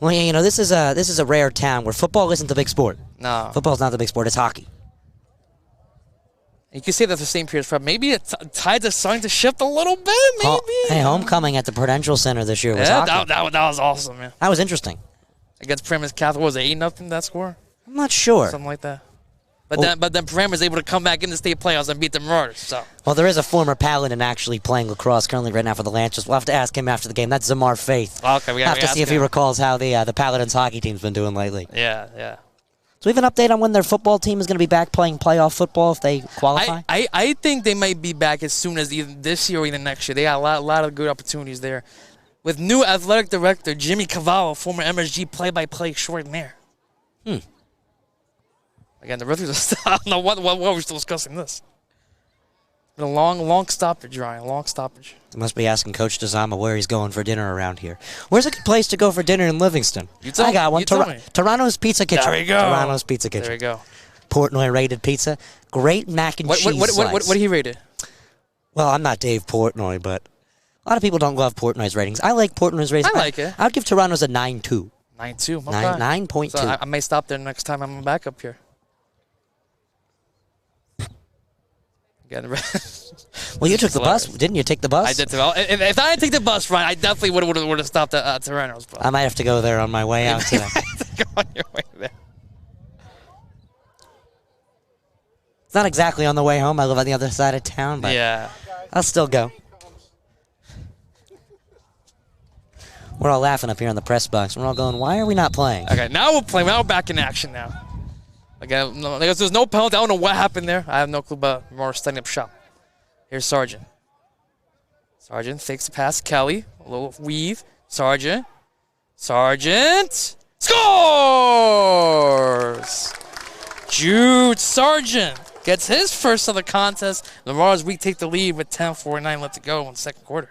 Well, yeah, you know, this is a rare town where football isn't the big sport. No. Football's not the big sport. It's hockey. You can say that for St. Peter's Prep. Maybe the tides are starting to shift a little bit, maybe. Hey, homecoming at the Prudential Center this year was hockey. That was awesome, man. That was interesing. Against Paramus Catholic, was it 8-0 that score? I'm not sure. Something like that. But then Paramus able to come back in the state playoffs and beat the Marauders. So. Well, there is a former Paladin actually playing lacrosse currently right now for the Lancers. We'll have to ask him after the game. That's Zamar Faith. Okay, we have to see if he recalls how the Paladins hockey team's been doing lately. Yeah. Do we have an update on when their football team is going to be back playing playoff football if they qualify? I think they might be back as soon as either this year or even next year. They got a lot of good opportunities there. With new athletic director Jimmy Cavallo, former MSG play-by-play extraordinaire. Again, the referees are still, I don't know what we're still discussing this. It's been a long stoppage, Ryan. Long stoppage. They must be asking Coach DeZama where he's going for dinner around here. Where's a good place to go for dinner in Livingston? I got one. Toronto's Pizza Kitchen. There we go. Toronto's Pizza Kitchen. There we go. Portnoy rated pizza. Great mac and cheese slice. What he rated? Well, I'm not Dave Portnoy, but a lot of people don't love Portnoy's ratings. I like Portnoy's ratings. I like it. I would give Toronto's a 9.2. 9.2. Okay. 9.2. So I may stop there next time I'm back up here. Well, you took the bus, didn't you? Take the bus? I did. Well, if I didn't take the bus, Ryan, I definitely would have stopped at Toronto's. I might have to go there on my way out today. Go on your way there. It's not exactly on the way home. I live on the other side of town, but yeah, I'll still go. We're all laughing up here in the press box. We're all going, why are we not playing? Okay, now we're playing. Now we're back in action now. Again, no, there's no penalty. I don't know what happened there. I have no clue, but Marauders setting up shop. Here's Sargent. Sargent fakes the pass. Kelly, a little weave. Sargent. Sargent scores! Jude Sargent gets his first of the contest. The Marauders retake the lead with 10:49 left to go in the second quarter.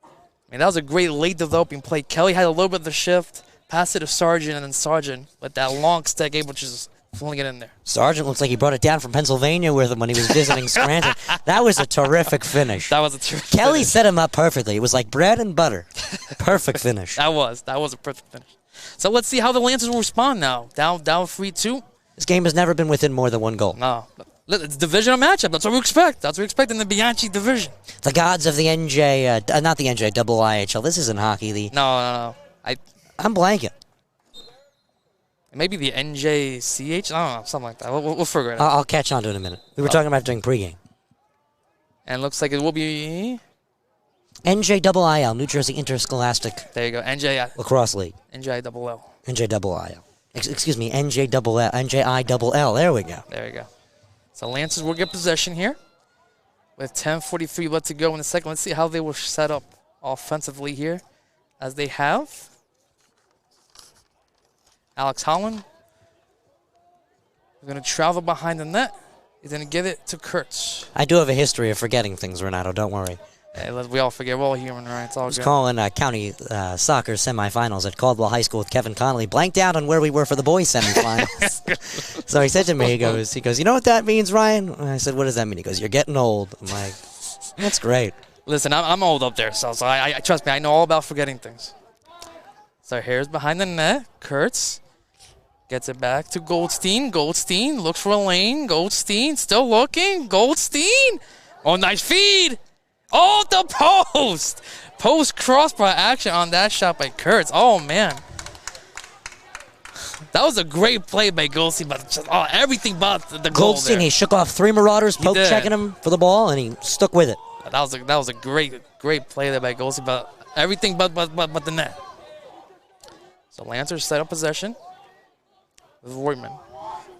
I mean, that was a great late developing play. Kelly had a little bit of the shift, passed it to Sargent, and then Sargent with that long stick able to just fling it in there. Sargent looks like he brought it down from Pennsylvania with him when he was visiting Scranton. That was a terrific finish. That was a terrific Kelly finish. set him up perfectly. It was like bread and butter. Perfect finish. That was a perfect finish. So let's see how the Lancers will respond now. Down 3-2. This game has never been within more than one goal. No. It's a divisional matchup. That's what we expect. That's what we expect in the Bianchi division. The gods of the not the NJILL. This isn't hockey. No. I'm blanking. Maybe the NJCH? I don't know. Something like that. We'll figure it out. I'll catch on to it in a minute. We were talking about it during pregame. And it looks like it will be... NJILL, New Jersey Interscholastic There you go. Lacrosse League. NJILL. NJILL. Excuse me, NJILL. There we go. There you go. So Lancers will get possession here with 10:43 left to go in the second. Let's see how they will set up offensively here as they have. Alex Holland is going to travel behind the net. He's going to give it to Kurtz. I do have a history of forgetting things, Renato. Don't worry. Hey, we all forget. We're all human, right? It's all I was good. calling county soccer semifinals at Caldwell High School with Kevin Connolly. Blanked out on where we were for the boys semifinals. So he said to me, he goes, you know what that means, Ryan? And I said, what does that mean? He goes, you're getting old. I'm like, that's great. Listen, I'm old up there, so I trust me. I know all about forgetting things. So here's behind the net. Kurtz gets it back to Goldstein. Goldstein looks for a lane. Goldstein still looking. Goldstein. Oh, nice feed. Oh, the post. Post crossbar action on that shot by Kurtz. Oh, man. That was a great play by Goldstein, but just, everything but the goal Goldstein, there. he shook off 3 Marauders, poke checking him for the ball, and he stuck with it. That was a great play there by Goldstein, but everything but the net. So Lancers set up possession with Voigtman.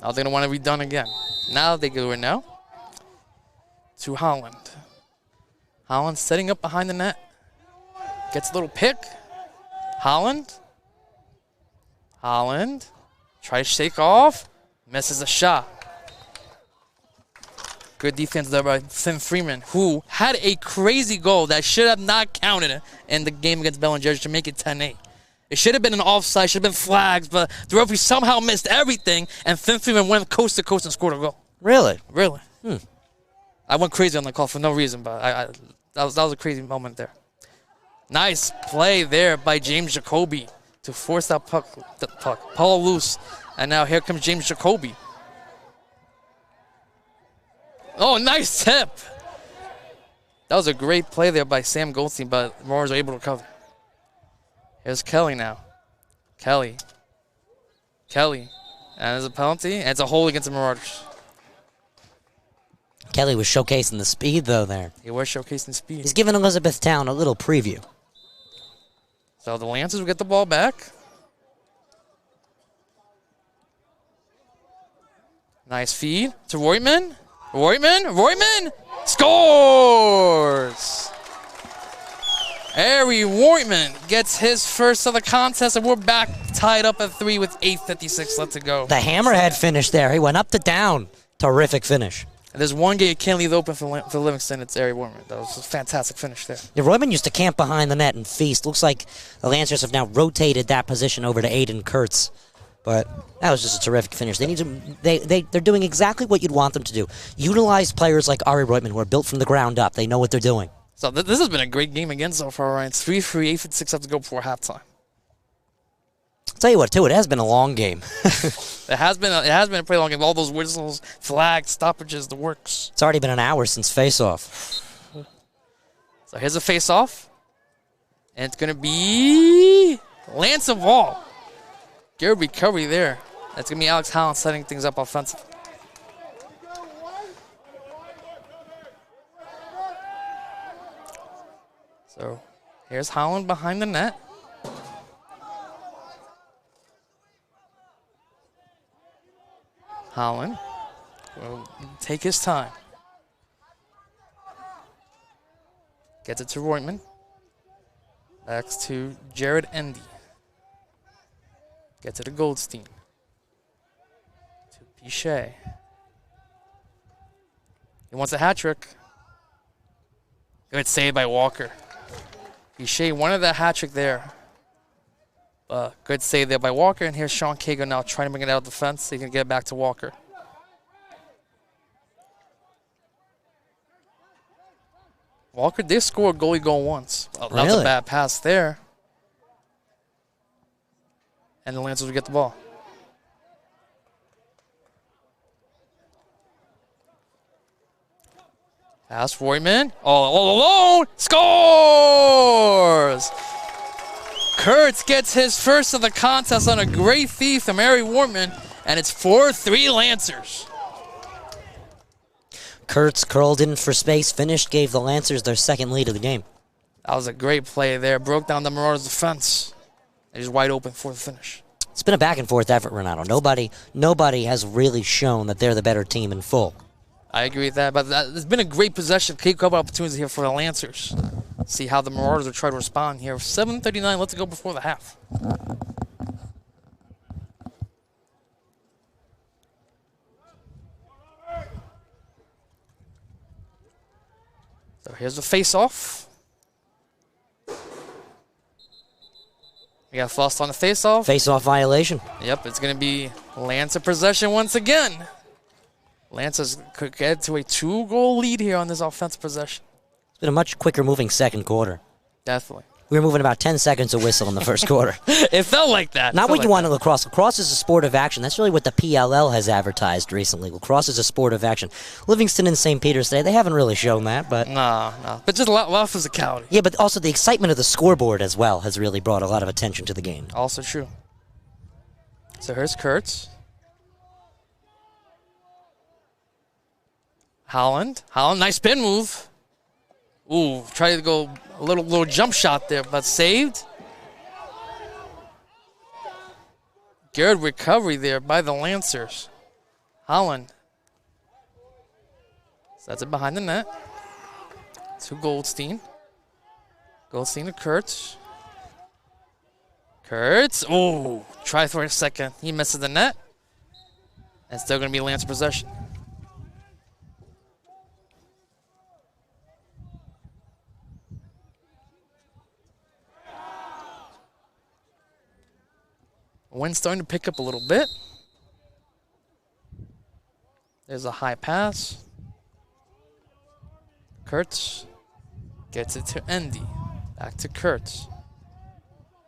Now they're going to want to be done again. Now they go in now to Holland. Holland setting up behind the net. Gets a little pick. Holland. Tries to shake off. Misses a shot. Good defense there by Finn Freeman, who had a crazy goal that should have not counted in the game against Bellinger to make it 10-8. It should have been an offside, should have been flags, but the referee somehow missed everything, and Finn Freeman went coast to coast and scored a goal. Really? Really. I went crazy on the call for no reason, but that was a crazy moment there. Nice play there by James Jacoby to force that puck. Pull loose. And now here comes James Jacoby. Oh, nice tip. That was a great play there by Sam Goldstein, but Marauders are able to recover. Here's Kelly now. Kelly. And there's a penalty, and it's a hold against the Marauders. Kelly was showcasing the speed, though, there. He was showcasing speed. He's giving Elizabethtown a little preview. So the Lancers will get the ball back. Nice feed to Voigtman. Voigtman scores! Harry Voigtman gets his first of the contest, and we're back tied up at 3 with 8:56 left to go. The hammerhead finish there. He went up to down. Terrific finish. And there's one game you can't leave open for Livingston. It's Harry Voigtman. That was a fantastic finish there. Yeah, Royman used to camp behind the net and feast. Looks like the Lancers have now rotated that position over to Aiden Kurtz. But that was just a terrific finish. They need to. They're doing exactly what you'd want them to do. Utilize players like Ari Roitman who are built from the ground up. They know what they're doing. So this has been a great game again so far, Ryan. It's 3-3, 8:56 left to go before halftime. I'll tell you what, too. It has been a long game. It has been a pretty long game. All those whistles, flags, stoppages, the works. It's already been an hour since face-off. So here's a face-off. And it's going to be Lance of Wall. Good recovery there. That's going to be Alex Holland setting things up offensively. So here's Holland behind the net. Holland will take his time. Gets it to Reutemann. Back to Jared Endy. Gets it to Goldstein. To Pichet. He wants a hat trick. Good save by Walker. Pichet wanted that hat trick there. Good save there by Walker. And here's Sean Kago now trying to bring it out of the fence so he can get it back to Walker. Walker did score a goalie goal once. That was a bad pass there. And the Lancers will get the ball. Pass Reutemann. All alone. Scores! Kurtz gets his first of the contest on a great feed from Ari Wortman. And it's 4-3 Lancers. Kurtz curled in for space, finished, gave the Lancers their second lead of the game. That was a great play there. Broke down the Marauders' defense. They're just wide open for the finish. It's been a back-and-forth effort, Renato. Nobody has really shown that they're the better team in full. I agree with that, but there's been a great possession. A couple opportunities here for the Lancers. See how the Marauders will try to respond here. 7:39 left to go before the half. So here's the face-off. We got Frost on the face-off. Face-off violation. Yep, it's going to be Lancer possession once again. Lancers could get to a 2-goal lead here on this offensive possession. It's been a much quicker moving second quarter. Definitely. We were moving about 10 seconds a whistle in the first quarter. It felt like that. Not what you want in lacrosse. Lacrosse is a sport of action. That's really what the PLL has advertised recently. Lacrosse is a sport of action. Livingston and St. Peter's today, they haven't really shown that, but... No. But just a lot of physicality. Yeah, but also the excitement of the scoreboard as well has really brought a lot of attention to the game. Also true. So here's Kurtz. Holland, nice spin move. Ooh, tried to go a little jump shot there, but saved. Good recovery there by the Lancers. Holland sets it behind the net. To Goldstein. Goldstein to Kurtz. Kurtz, ooh, try for a second. He misses the net. And still going to be Lancer possession. Wind's starting to pick up a little bit. There's a high pass. Kurtz gets it to Endy. Back to Kurtz.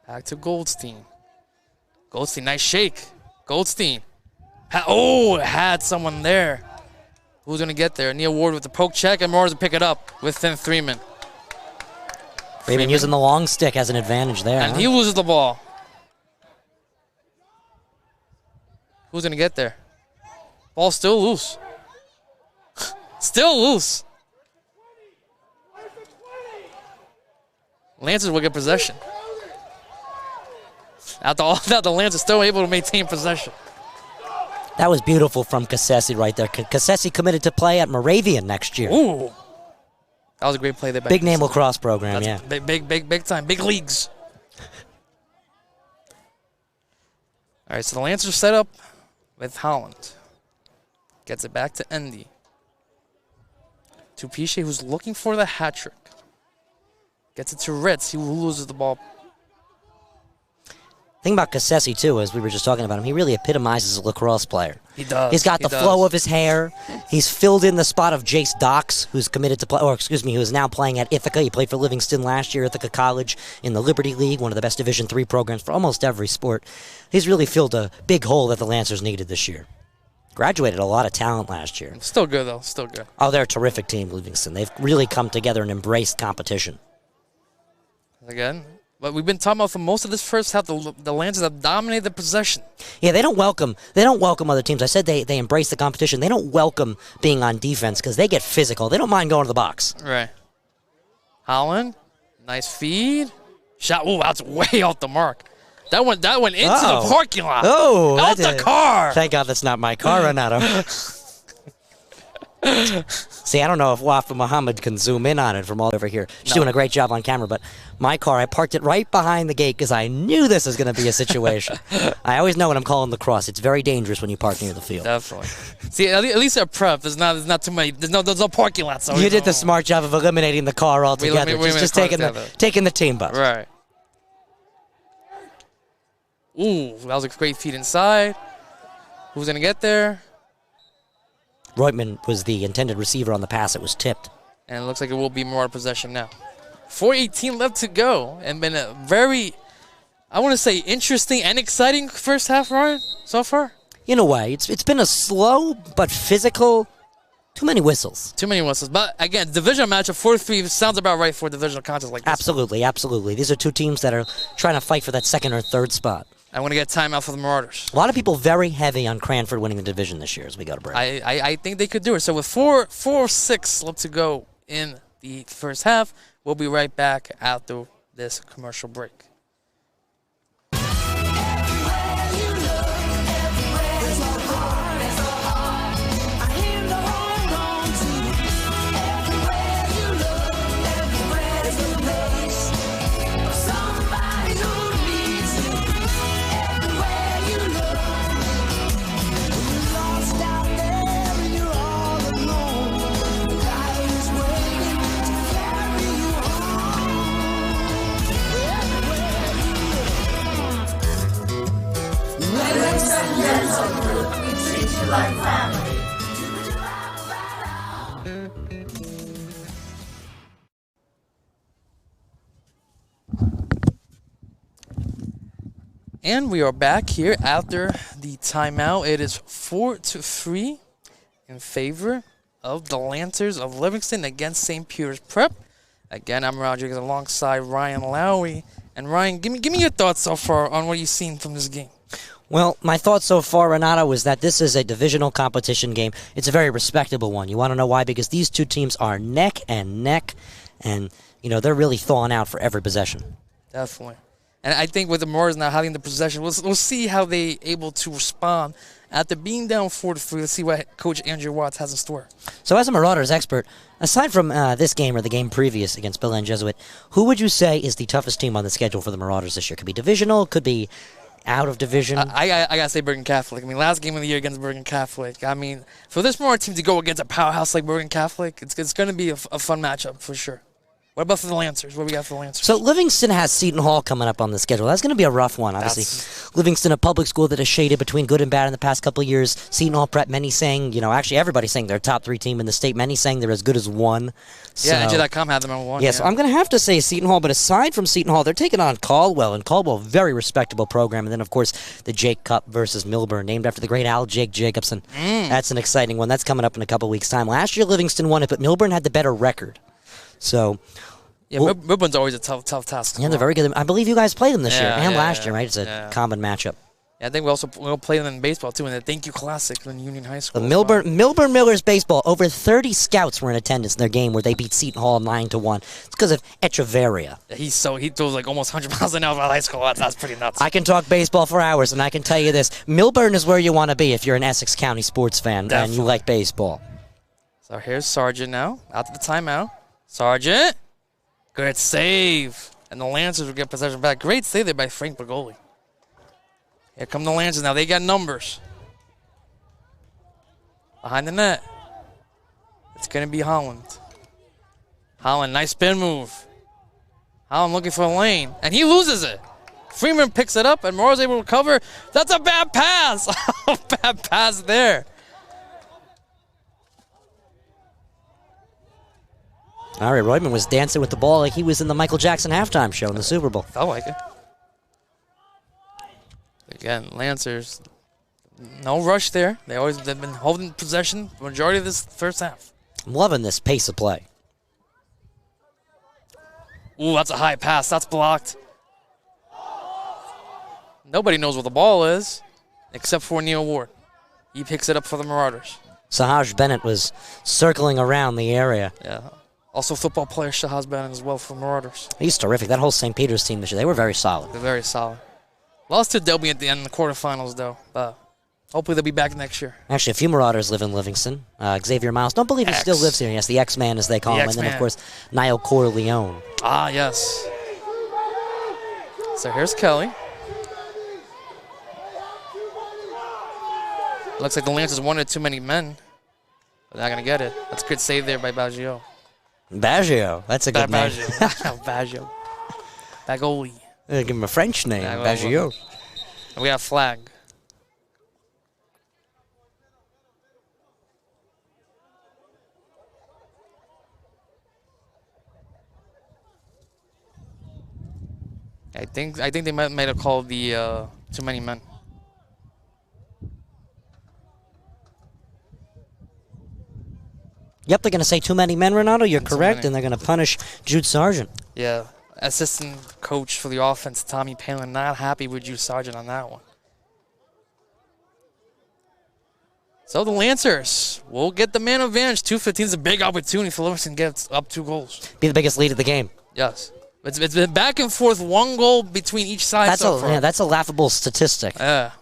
Back to Goldstein. Goldstein, nice shake. Goldstein. Had someone there. Who's going to get there? Neil Ward with the poke check, and Marauders to pick it up with Finn Freeman. Freeman using the long stick as an advantage there. And he loses the ball. Who's going to get there? Ball's still loose. Still loose. Lancers will get possession. After all that, the Lancers still able to maintain possession. That was beautiful from Cassesi right there. Cassesi committed to play at Moravian next year. Ooh. That was a great play there. Big name lacrosse program, That's yeah. Big time. Big leagues. All right, so the Lancers set up with Holland. Gets it back to Endy. To Pichet, who's looking for the hat trick. Gets it to Ritz, who loses the ball. The thing about Cassesi, too, as we were just talking about him, he really epitomizes a lacrosse player. He does. He's got the flow of his hair. He's filled in the spot of Jace Docks, who's committed to play, who is now playing at Ithaca. He played for Livingston last year, Ithaca College, in the Liberty League, one of the best Division III programs for almost every sport. He's really filled a big hole that the Lancers needed this year. Graduated a lot of talent last year. Still good, though. Still good. Oh, they're a terrific team, Livingston. They've really come together and embraced competition. Again, but we've been talking about for most of this first half, the Lancers have dominated the possession. Yeah, they don't welcome other teams. I said they embrace the competition. They don't welcome being on defense because they get physical. They don't mind going to the box. Right. Holland, nice feed. Shot, ooh, that's way off the mark. That went into the parking lot. Oh, out the car. Thank God that's not my car, Renato. See, I don't know if Wafa Muhammad can zoom in on it from all over here. She's doing a great job on camera, but my car, I parked it right behind the gate because I knew this was going to be a situation. I always know when I'm calling lacrosse. It's very dangerous when you park near the field. Definitely. See, at least at prep, there's not too many. There's no parking lots. So you did the smart job of eliminating the car altogether. Just taking the team bus. Right. Ooh, that was a great feed inside. Who's going to get there? Reutemann was the intended receiver on the pass. It was tipped. And it looks like it will be more possession now. 4:18 left to go. And been a very, I want to say, interesting and exciting first half, Ryan, so far. In a way. It's been a slow but physical. Too many whistles. Too many whistles. But, again, divisional matchup, 4-3 sounds about right for a divisional contest like this. Absolutely, absolutely. These are two teams that are trying to fight for that second or third spot. I want to get timeout for the Marauders. A lot of people very heavy on Cranford winning the division this year as we go to break. I think they could do it. So with 4:06 left to go in the first half, we'll be right back after this commercial break. Like family. And we are back here after the timeout. It is 4-3 in favor of the Lancers of Livingston against St. Peter's Prep. Again, I'm Rodriguez alongside Ryan Lowry. And Ryan, give me your thoughts so far on what you've seen from this game. Well, my thought so far, Renato, is that this is a divisional competition game. It's a very respectable one. You want to know why? Because these two teams are neck and neck, and, they're really thawing out for every possession. Definitely. And I think with the Marauders now having the possession, we'll see how they able to respond after being down 4-3. Let's see what Coach Andrew Watts has in store. So as a Marauders expert, aside from this game or the game previous against Bill and Jesuit, who would you say is the toughest team on the schedule for the Marauders this year? Could be divisional, could be out of division. I got to say Bergen Catholic. I mean, last game of the year against Bergen Catholic. I mean, for this Marauder team to go against a powerhouse like Bergen Catholic, it's going to be a fun matchup for sure. What about for the Lancers? What do we got for the Lancers? So Livingston has Seton Hall coming up on the schedule. That's going to be a rough one, obviously. Livingston, a public school that has shaded between good and bad in the past couple of years. Seton Hall Prep, many saying, actually everybody's saying they're a top 3 team in the state. Many saying they're as good as one. Yeah, NJILL.com had them on one. Yeah, so I'm going to have to say Seton Hall, but aside from Seton Hall, they're taking on Caldwell, and Caldwell, very respectable program. And then, of course, the Jake Cup versus Milburn, named after the great Al Jake Jacobson. That's an exciting one. That's coming up in a couple weeks' time. Last year, Livingston won it, but Milburn had the better record. So... Yeah, Milburn's always a tough task. Yeah, they're very good. I believe you guys played them this year and last year, right? It's a common matchup. Yeah, I think we'll play them in baseball, too, in the Thank You Classic in Union High School. The Milburn Millers baseball, over 30 scouts were in attendance in their game where they beat Seton Hall 9-1. It's because of Echeverria. He throws like almost 100 miles an hour out of high school. That's pretty nuts. I can talk baseball for hours, and I can tell you this. Milburn is where you want to be if you're an Essex County sports fan and you like baseball. So here's Sargent now, after the timeout. Sargent! Great save. And the Lancers will get possession back. Great save there by Frank Bergoli. Here come the Lancers now. They got numbers. Behind the net. It's going to be Holland. Holland, nice spin move. Holland looking for a lane. And he loses it. Freeman picks it up, and Morrow's able to recover. That's a bad pass. Bad pass there. All right, Reutemann was dancing with the ball like he was in the Michael Jackson halftime show in the Super Bowl. Felt like it. Again, Lancers, no rush there. They've been holding possession the majority of this first half. I'm loving this pace of play. Ooh, that's a high pass. That's blocked. Nobody knows where the ball is except for Neil Ward. He picks it up for the Marauders. Sahaj Bennett was circling around the area. Yeah. Also football player Shahaz Bennett as well for Marauders. He's terrific. That whole St. Peter's team this year, they were very solid. They're very solid. Lost to Delby at the end of the quarterfinals, though. But hopefully they'll be back next year. Actually, a few Marauders live in Livingston. Xavier Miles, don't believe he still lives here. Yes, the X-Man, as they call him. And then, of course, Niall Corleone. Ah, yes. So here's Kelly. Looks like the Lancers wanted too many men. They're not going to get it. That's a good save there by Baggio. Baggio. That's a good name. Baggio. Bagoli. Give him a French name, Baggio. And we have flag. I think they might have called the too many men. Yep, they're going to say too many men, Renato. You're correct, and they're going to punish Jude Sargent. Yeah, assistant coach for the offense, Tommy Palin, not happy with Jude Sargent on that one. So the Lancers will get the man advantage. 2:15 is a big opportunity for Livingston to get up 2 goals. Be the biggest lead of the game. Yes. It's been back and forth, 1 goal between each side so far. Yeah, that's a laughable statistic. Yeah.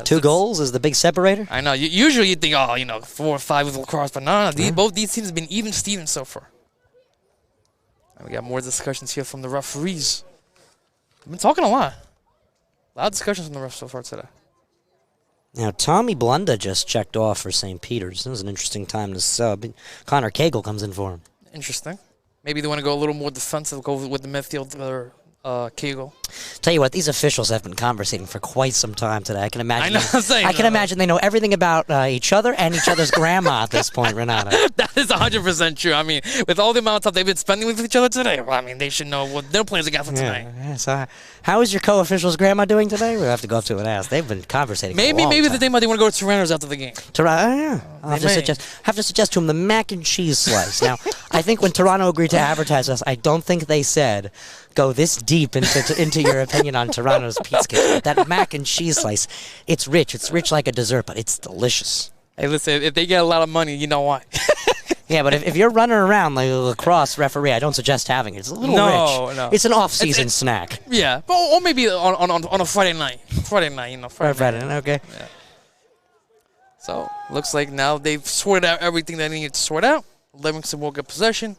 2 goals is the big separator? I know. Usually you think, 4 or 5 with Lacrosse, but no. Both these teams have been even Stevens so far. And we got more discussions here from the referees. We've been talking a lot. A lot of discussions from the refs so far today. Now, Tommy Blunda just checked off for St. Peter's. It was an interesting time to sub. Connor Cagle comes in for him. Interesting. Maybe they want to go a little more defensive, go with the midfield or Cagle. Tell you what, these officials have been conversating for quite some time today. I can imagine. I can imagine they know everything about each other and each other's grandma at this point, Renato. That is 100% true. I mean, with all the amount of time they've been spending with each other today, well, I mean, they should know what their plans they got for tonight. Yeah, so how is your co-official's grandma doing today? We'll have to go up to and ask. They've been conversating. Maybe the they might want to go to Toronto's after the game. Yeah. I'll have to suggest to them the mac and cheese slice. Now, I think when Toronto agreed to advertise us, I don't think they said go this deep into your opinion on Toronto's pizza. That mac and cheese slice, it's rich. It's rich like a dessert, but it's delicious. Hey, listen, if they get a lot of money, you know why. Yeah, but if you're running around like a lacrosse referee, I don't suggest having it. It's a little rich. No. It's an off-season snack. Yeah, or maybe on a Friday night. Friday night. Okay. Yeah. So, looks like now they've sorted out everything they needed to sort out. Livingston will get possession.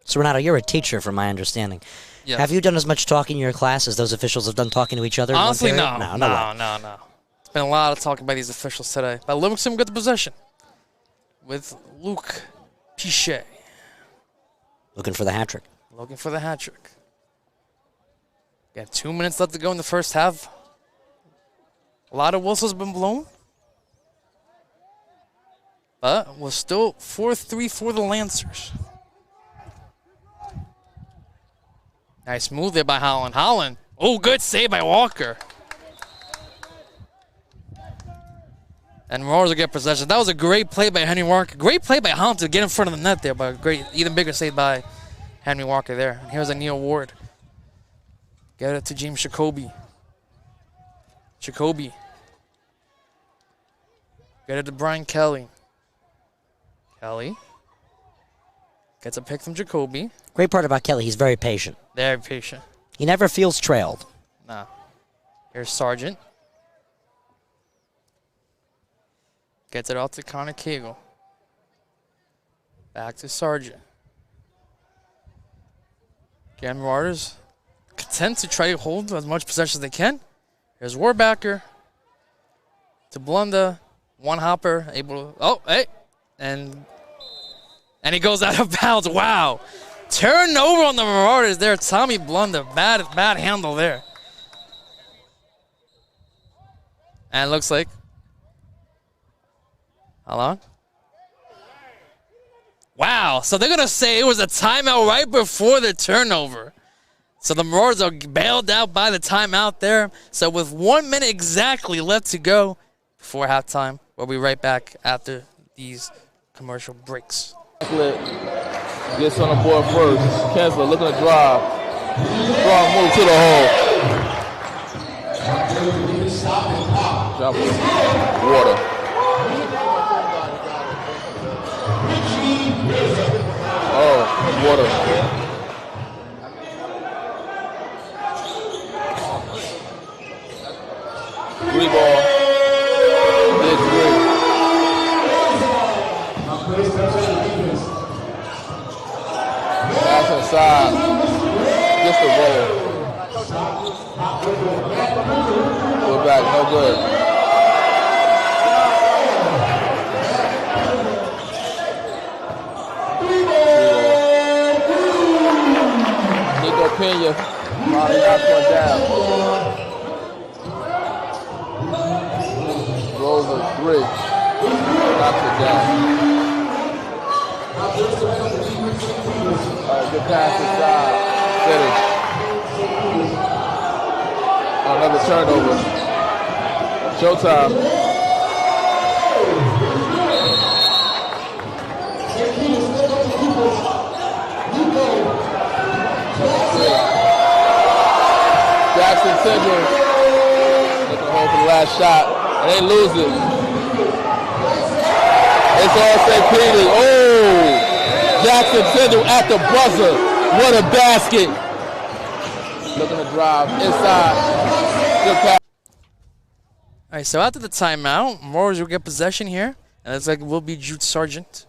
So, Renato, you're a teacher, from my understanding. Yes. Have you done as much talking in your class as those officials have done talking to each other? Honestly, no. No. It's been a lot of talking by these officials today. But Livingston will get the possession with Luke Pichet. Looking for the hat trick. Got 2 minutes left to go in the first half. A lot of whistles have been blown. But we're still 4-3 for the Lancers. Nice move there by Holland. Oh, good save by Walker. And Marauders will get possession. That was a great play by Henry Walker. Great play by Holland to get in front of the net there, but great, even bigger save by Henry Walker there. And here's a Neil Ward. Get it to James Jacoby. Get it to Brian Kelly. Kelly gets a pick from Jacoby. Great part about Kelly, he's very patient. Very patient. He never feels trailed. No. Here's Sargent. Gets it out to Connor Cagle. Back to Sargent. Again, Marauders content to try to hold as much possession as they can. Here's Warbacker to Blunda. One hopper, able to, oh, hey. And he goes out of bounds. Wow. Turnover on the Marauders there. Tommy Blunda, bad handle there. And it looks like, hold on. Wow, so they're going to say it was a timeout right before the turnover. So the Marauders are bailed out by the timeout there. So with 1 minute exactly left to go before halftime, we'll be right back after these commercial breaks. Gets on the board first. Kessler looking to drive. Strong move to the hole. Jump Water. Oh, Water. inside. Gets the roll. Go back, no good. Nico Pena finally knocks one down. Rolls a three. Knocks it down. All right, good pass inside. Finish. Another turnover. Showtime. Jackson Tindall looking home for the last shot. And they lose it. It's all St. Peter's. Oh! Jackson Tindall at the buzzer. What a basket. Looking to drive inside. Good pass. All right, so after the timeout, Moors will get possession here. And it's like it will be Jude Sargent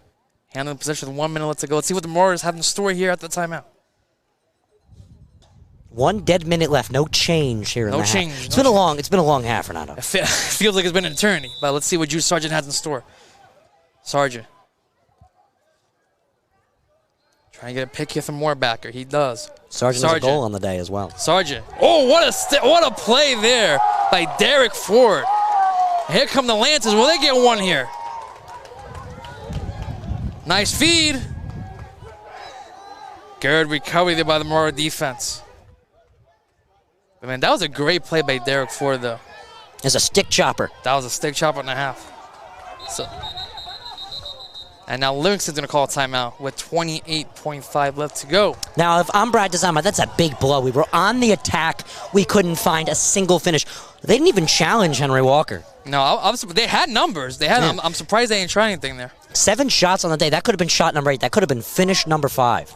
handling possession with 1 minute left to go. Let's see what the Moors have in store here after the timeout. 1 dead minute left. No change here in the half. No change. It's been a long half, Renato. It feels like it's been an eternity, but let's see what Jude Sargent has in store. Sargent. Trying to get a pick here from Moorbacker. He does. Sargent has a goal on the day as well. Sargent. Oh, what a play there by Derek Ford. Here come the Lancers. Will they get one here? Nice feed. Good recovery there by the Mora defense. But man, that was a great play by Derek Ford, though. It's a stick chopper. That was a stick chopper and a half. So, and now Livingston's going to call a timeout with 28.5 left to go. Now, if I'm Brad Desama, that's a big blow. We were on the attack. We couldn't find a single finish. They didn't even challenge Henry Walker. No, they had numbers. They had. Yeah. I'm surprised they didn't try anything there. 7 shots on the day. That could have been shot number 8. That could have been finish number 5.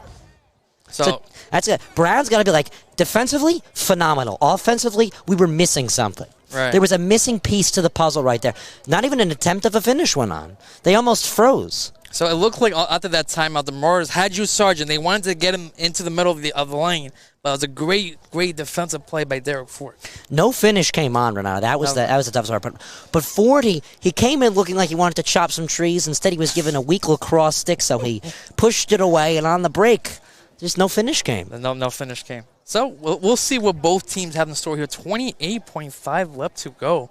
So that's it. Brown's got to be like, defensively, phenomenal. Offensively, we were missing something. Right. There was a missing piece to the puzzle right there. Not even an attempt of a finish went on. They almost froze. So it looked like after that timeout, the Marauders had Jude Sargent. They wanted to get him into the middle of the lane, but it was a great defensive play by Derek Ford. No finish came on, Renato. That was the toughest part. But Ford, he came in looking like he wanted to chop some trees. Instead, he was given a weak lacrosse stick, so he pushed it away. And on the break, just no finish came. No finish came. So we'll see what both teams have in store here. 28.5 left to go.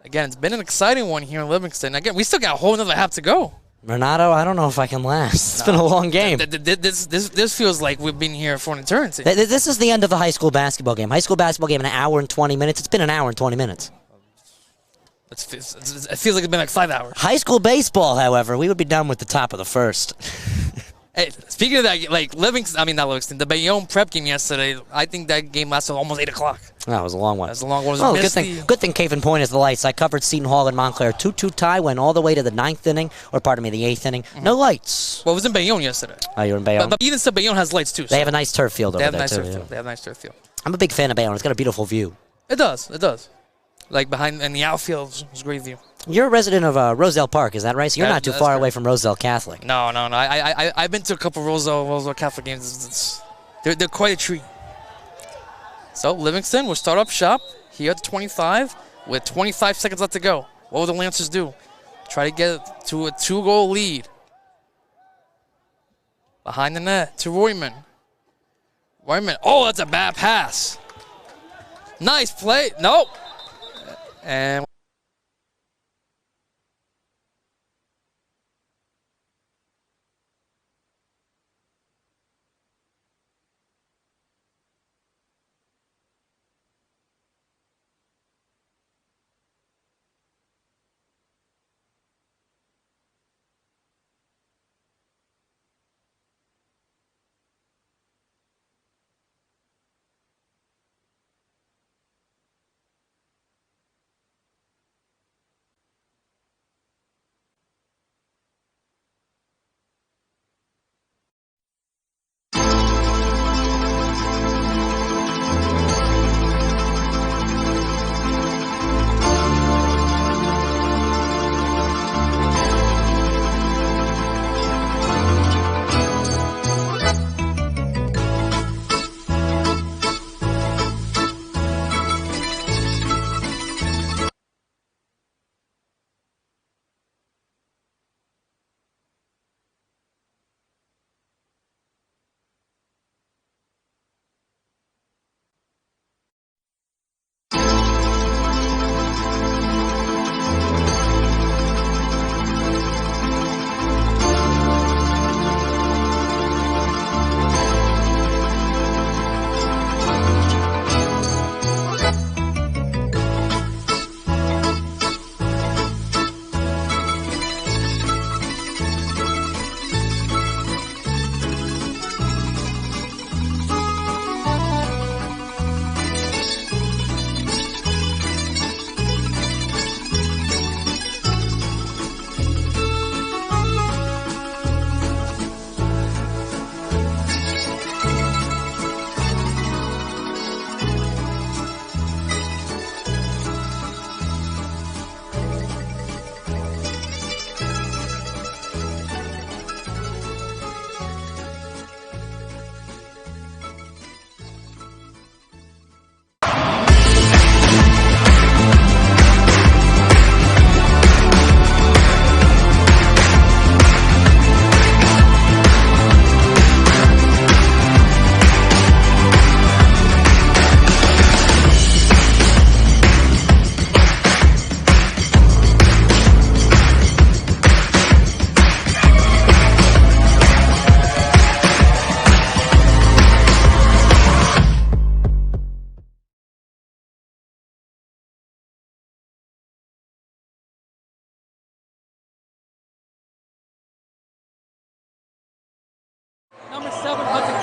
Again, it's been an exciting one here in Livingston. Again, we still got a whole another half to go. Renato, I don't know if I can last. It's been a long game. This feels like we've been here for an eternity. This is the end of the high school basketball game. High school basketball game, an hour and 20 minutes. It's been an hour and 20 minutes. It feels like it's been like 5 hours. High school baseball, however, we would be done with the top of the first. Hey, speaking of that, like not Livingston, the Bayonne prep game yesterday, I think that game lasted almost 8 o'clock. That was a long one. That was a long one. Oh, good thing Caven Point is the lights. I covered Seton Hall and Montclair. 2-2 tie, went all the way to the 9th inning, or pardon me, the 8th inning. Mm-hmm. No lights. Well, it was in Bayonne yesterday. Oh, you were in Bayonne? But even so, Bayonne has lights too. So. They have a nice turf field over there, too. They have a nice turf field. I'm a big fan of Bayonne. It's got a beautiful view. It does. Like behind in the outfield, it's a great view. You're a resident of Roselle Park, is that right? So you're not too far away from Roselle Catholic. No. I've been to a couple of Roselle Catholic games. They're quite a treat. So Livingston will start up shop here at 25 with 25 seconds left to go. What will the Lancers do? Try to get to a 2-goal lead. Behind the net to Royman. Oh, that's a bad pass. Nice play. Nope. And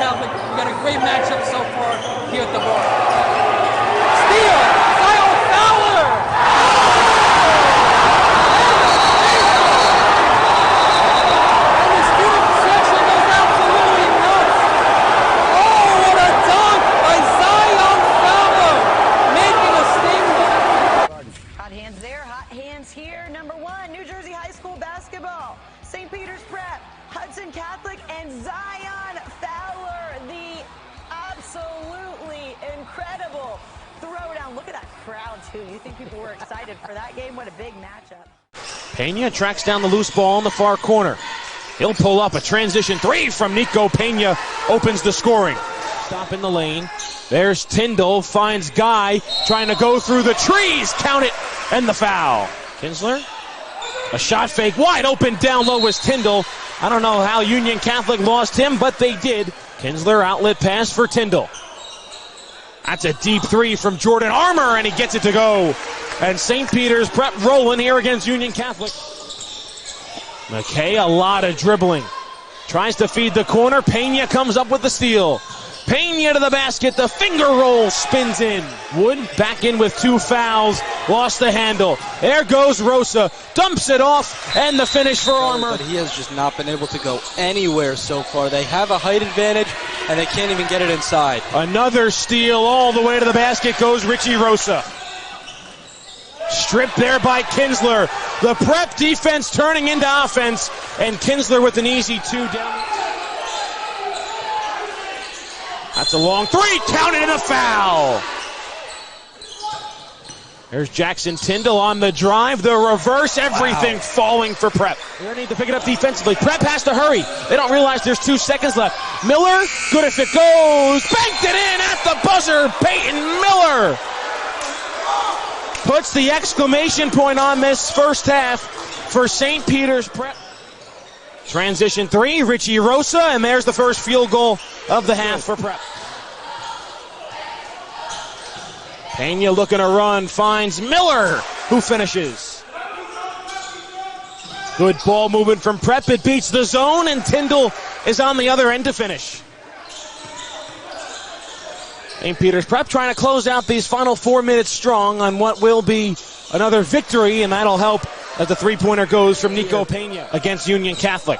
Catholic. We got a great matchup so far here at the bar. Steal! Zion Fowler! And the student section goes absolutely nuts. Oh, what a dunk by Zion Fowler! Making a statement. Hot hands there, hot hands here. Number 1, New Jersey High School basketball. St. Peter's Prep, Hudson Catholic, and Zion Fowler. The absolutely incredible throwdown. Look at that crowd, too. You think people were excited for that game? What a big matchup. Pena tracks down the loose ball in the far corner. He'll pull up a transition 3 from Nico Pena, opens the scoring. Stop in the lane. There's Tyndall, finds Guy, trying to go through the trees. Count it, and the foul. Kinsler, a shot fake, wide open down low was Tyndall. I don't know how Union Catholic lost him, but they did. Kinsler, outlet pass for Tyndall. That's a deep 3 from Jordan Armour, and he gets it to go. And St. Peter's Prep rolling here against Union Catholic. McKay, a lot of dribbling. Tries to feed the corner. Pena comes up with the steal. Pena to the basket. The finger roll spins in. Wood back in with 2 fouls. Lost the handle. There goes Rosa. Dumps it off. And the finish for Armour. But he has just not been able to go anywhere so far. They have a height advantage, and they can't even get it inside. Another steal all the way to the basket goes Richie Rosa. Stripped there by Kinsler. The Prep defense turning into offense. And Kinsler with an easy 2 down. That's a long 3. Counted, and a foul. There's Jackson Tyndall on the drive. The reverse. Everything falling for Prep. They need to pick it up defensively. Prep has to hurry. They don't realize there's 2 seconds left. Miller, good if it goes. Banked it in at the buzzer. Peyton Miller puts the exclamation point on this first half for St. Peter's Prep. Transition 3, Richie Rosa, and there's the first field goal of the half for Prep. Pena looking to run, finds Miller, who finishes. Good ball movement from Prep. It beats the zone, and Tyndall is on the other end to finish. St. Peter's Prep trying to close out these final 4 minutes strong on what will be another victory, and that'll help as the 3-pointer goes from Nico Pena against Union Catholic.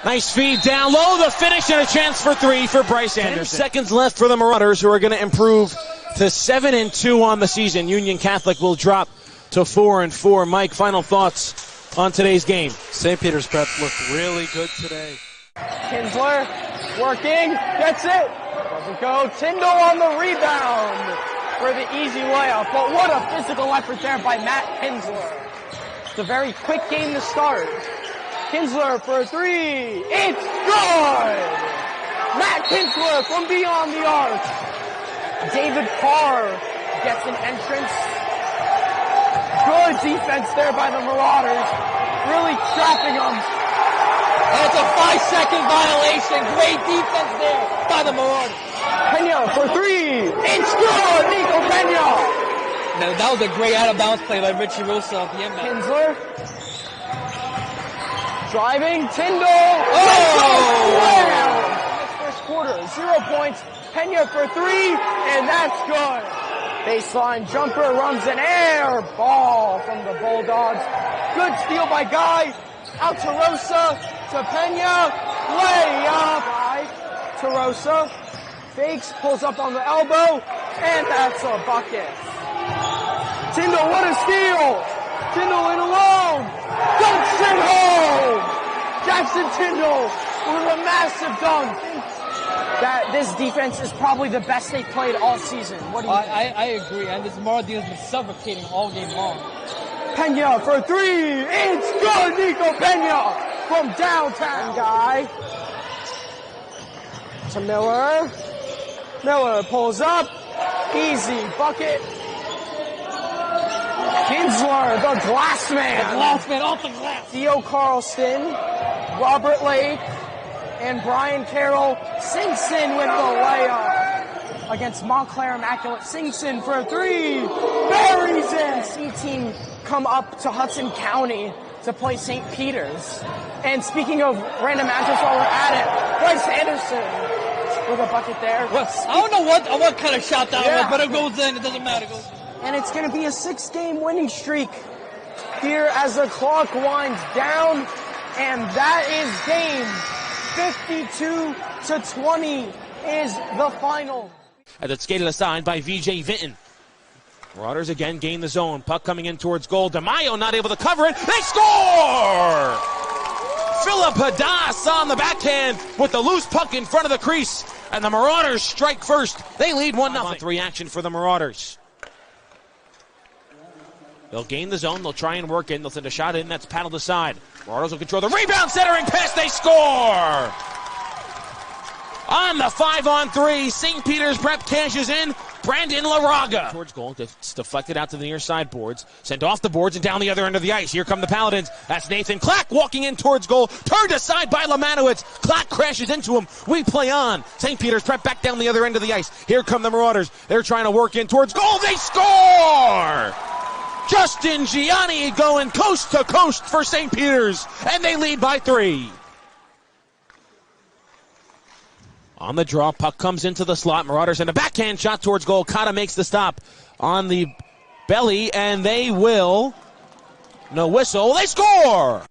Nice feed down low, the finish, and a chance for 3 for Bryce Anderson. 10 seconds left for the Marauders, who are going to improve to 7-2 on the season. Union Catholic will drop to 4-4. Mike, final thoughts on today's game? St. Peter's Prep looked really good today. Kinsler working, gets it. Doesn't go. Tyndall on the rebound for the easy layup. But what a physical effort there by Matt Kinsler. It's a very quick game to start. Kinsler for 3. It's good! Matt Kinsler from beyond the arc. David Carr gets an entrance. Good defense there by the Marauders. Really trapping them. And it's a 5-second violation. Great defense there by the Marauders. Pena for 3. It's good! Nico Pena! Now, that was a great out-of-bounds play by Richie Rosa at the end. Kinsler. Driving. Tyndall. Oh! That's first quarter. 0 points. Pena for 3. And that's good. Baseline jumper, runs an air ball from the Bulldogs. Good steal by Guy. Out to Rosa, to Pena. Layup by to Rosa. Fakes, pulls up on the elbow, and that's a bucket. Tyndall, what a steal! Tyndall in alone. Dunks it home! Jackson Tyndall with a massive dunk. This defense is probably the best they've played all season. What do you think? I agree, and this Marauders has been suffocating all game long. Pena for 3. It's good, Nico Pena from downtown, Guy. To Miller. Miller pulls up. Easy bucket. Kinsler, the glass man. The glass man off the glass. Theo Carlston, Robert Lake, and Brian Carroll. Singson with the layup against Montclair Immaculate. Singson for 3. Buries in. C-team come up to Hudson County to play St. Peter's. And speaking of random matchups while we're at it, Bryce Anderson with a bucket there. I don't know what kind of shot that was, but it goes in. It doesn't matter. It goes in. And it's going to be a 6-game winning streak here as the clock winds down. And that is game 52-20 is the final. As it's skated aside by VJ Vinton. Marauders again gain the zone. Puck coming in towards goal. DeMaio not able to cover it. They score! Philip Hadass on the backhand with the loose puck in front of the crease. And the Marauders strike first. They lead 1-0. 5-on-3 action for the Marauders. They'll gain the zone. They'll try and work in. They'll send a shot in. That's paddled aside. Marauders will control the rebound. Centering pass. They score! On the 5-on-3, St. Peter's Prep cashes in. Brandon Laraga. Towards goal, it's deflected out to the near side boards. Sent off the boards and down the other end of the ice. Here come the Paladins. That's Nathan Clack walking in towards goal. Turned aside by Lamanowitz. Clack crashes into him. We play on. St. Peter's Prep back down the other end of the ice. Here come the Marauders. They're trying to work in towards goal. They score! Justin Gianni going coast to coast for St. Peter's. And they lead by 3. On the draw, puck comes into the slot. Marauders and a backhand shot towards goal. Kata makes the stop on the belly, and they will. No whistle. They score!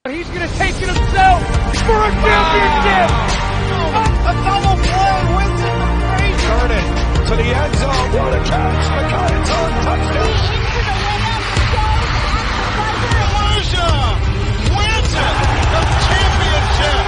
He's going to take it himself for a championship. A double play wins it for Frazier. Turn it to the end zone. What a catch. McConnell's on touchdown. Volusia wins it. The championship.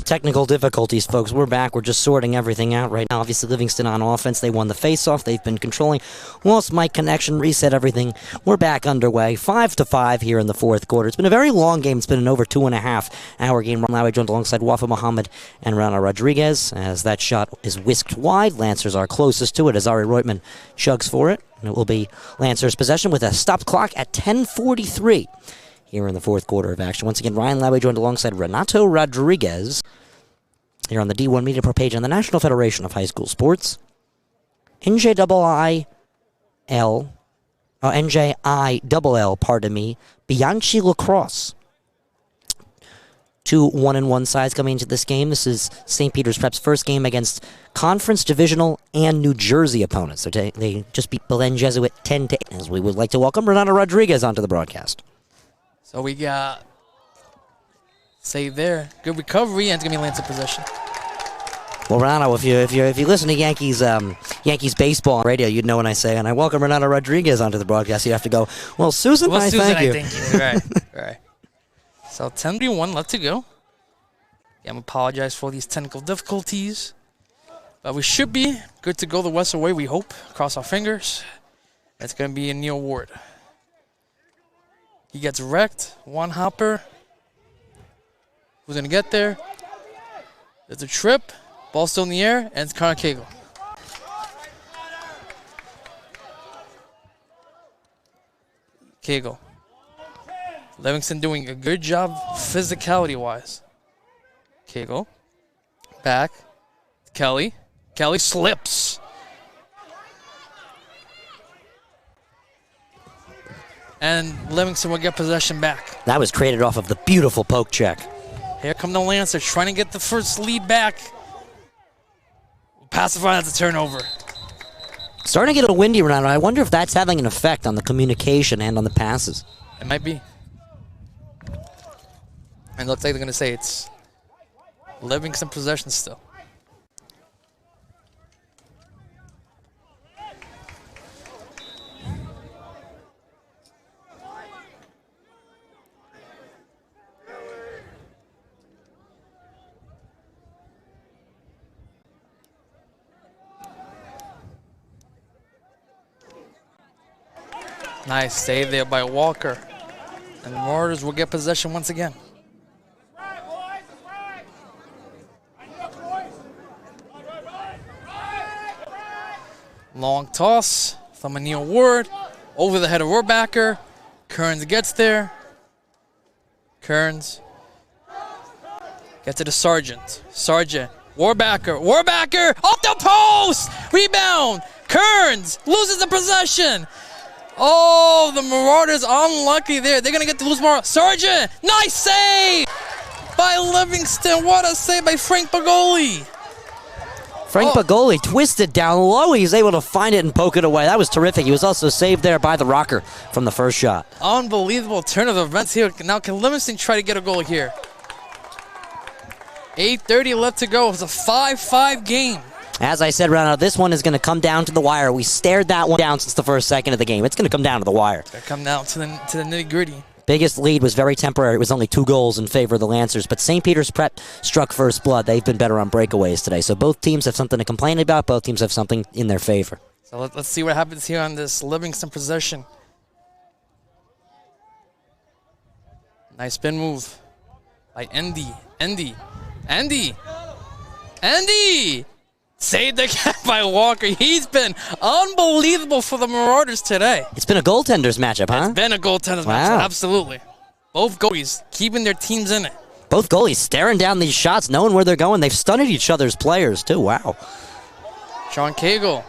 Technical difficulties, folks. We're back. We're just sorting everything out right now. Obviously, Livingston on offense. They won the face-off. They've been controlling. Lost my connection, reset everything. We're back underway. 5-5 here in the fourth quarter. It's been a very long game. It's been an over 2.5-hour game. Ron Lowry joined alongside Wafa Muhammad and Rana Rodriguez. As that shot is whisked wide, Lancers are closest to it as Ari Reutemann chugs for it. And it will be Lancers' possession with a stopped clock at 10:43 here in the fourth quarter of action. Once again, Ryan Lowry joined alongside Renato Rodriguez here on the D1 Media Pro page on the National Federation of High School Sports. NJILL, pardon me, Bianchi Lacrosse. 2 1-1 sides coming into this game. This is St. Peter's Prep's first game against Conference, Divisional, and New Jersey opponents. So they just beat Belen Jesuit 10-8. As we would like to welcome Renato Rodriguez onto the broadcast. So we got save there. Good recovery, and it's gonna be Lancers possession. Well, Renato, if you listen to Yankees baseball on radio, you'd know when I say, and I welcome Renato Rodriguez onto the broadcast. You have to go, well, Susan, I thank you. Right. So 10:31 left to go. Yeah, I apologize for these technical difficulties, but we should be good to go the Western way. We hope. Cross our fingers. It's gonna be Neil Ward. He gets wrecked. One hopper. Who's going to get there? There's a trip. Ball still in the air, and it's Connor Cagle. Cagle. Livingston doing a good job physicality-wise. Cagle. Back. Kelly. Kelly slips. And Livingston will get possession back. That was created off of the beautiful poke check. Here come the Lancers trying to get the first lead back. Pacify has a turnover. Starting to get a windy around. I wonder if that's having an effect on the communication and on the passes. It might be. And it looks like they're going to say it's Livingston possession still. Nice save there by Walker. And the Marauders will get possession once again. Long toss from Neil Ward. Over the head of Rohrbacher. Kearns gets there. Kearns gets to the Sargent. Sargent. Rohrbacher. Rohrbacher off the post! Rebound! Kearns loses the possession. Oh, the Marauders unlucky there. They're going to get the loose more. Sargent, nice save by Livingston. What a save by Frank Bagoli. Frank Bagoli twisted down low. He's able to find it and poke it away. That was terrific. He was also saved there by the rocker from the first shot. Unbelievable turn of events here. Now can Livingston try to get a goal here? 8:30 left to go. It's a 5-5 game. As I said, Renato, this one is going to come down to the wire. We stared that one down since the first second of the game. It's going to come down to the wire. It's going to come down to the nitty-gritty. Biggest lead was very temporary. It was only 2 goals in favor of the Lancers, but St. Peter's Prep struck first blood. They've been better on breakaways today, so both teams have something to complain about. Both teams have something in their favor. So let's see what happens here on this Livingston possession. Nice spin move by Endy. Endy Andy! Saved the cat by Walker. He's been unbelievable for the Marauders today. It's been a goaltenders matchup, huh? It's been a goaltenders matchup, absolutely. Both goalies keeping their teams in it. Both goalies staring down these shots, knowing where they're going. They've stunned each other's players, too. Wow. Sean Cagle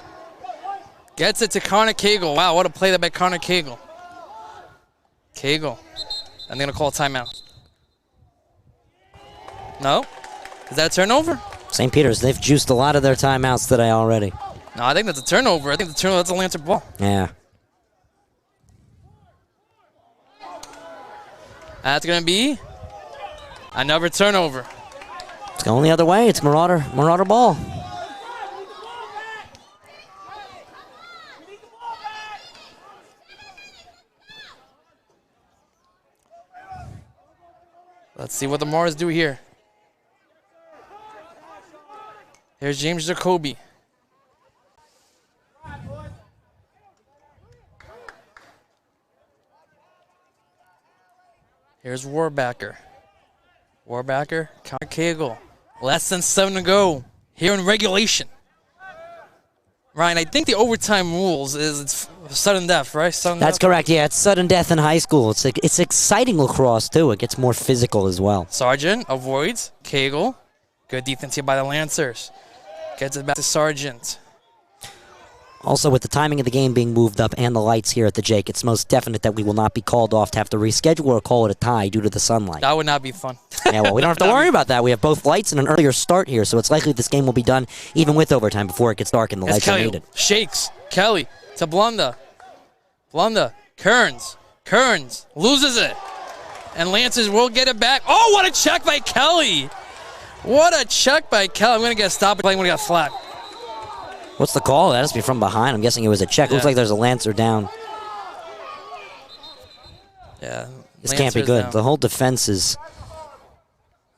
gets it to Connor Cagle. Wow, what a play by Connor Cagle. Cagle. I'm going to call a timeout. No? Is that a turnover? St. Peter's, they've juiced a lot of their timeouts today already. No, I think that's a turnover. I think that's a Lancer ball. Yeah. That's going to be another turnover. It's going the other way. It's Marauder ball. Let's see what the Marauders do here. Here's James Jacoby. Here's Warbacker. Connor Cagle. Less than 7 to go here in regulation. Ryan, I think the overtime rules is it's sudden death, right? That's correct, yeah. It's sudden death in high school. It's exciting lacrosse, too. It gets more physical as well. Sargent avoids Cagle. Good defense here by the Lancers. Gets it back to Sargent. Also, with the timing of the game being moved up and the lights here at the Jake, it's most definite that we will not be called off to have to reschedule or call it a tie due to the sunlight. That would not be fun. Yeah, well, we don't have to worry about that. We have both lights and an earlier start here, so it's likely this game will be done even with overtime before it gets dark and the lights are needed. Shakes. Kelly to Blunda. Kearns loses it. And Lancers will get it back. Oh, what a check by Kelly. I'm going to get stopped. I'm going to get flat. What's the call? That has to be from behind. I'm guessing it was a check. Yeah. Looks like there's a Lancer down. Yeah. This can't be good. Down. The whole defense is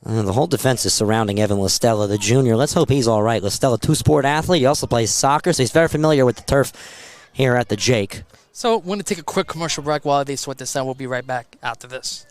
surrounding Evan Listella, the junior. Let's hope he's all right. Listella, two-sport athlete. He also plays soccer, so he's very familiar with the turf here at the Jake. So we're going to take a quick commercial break while they sort this out. We'll be right back after this.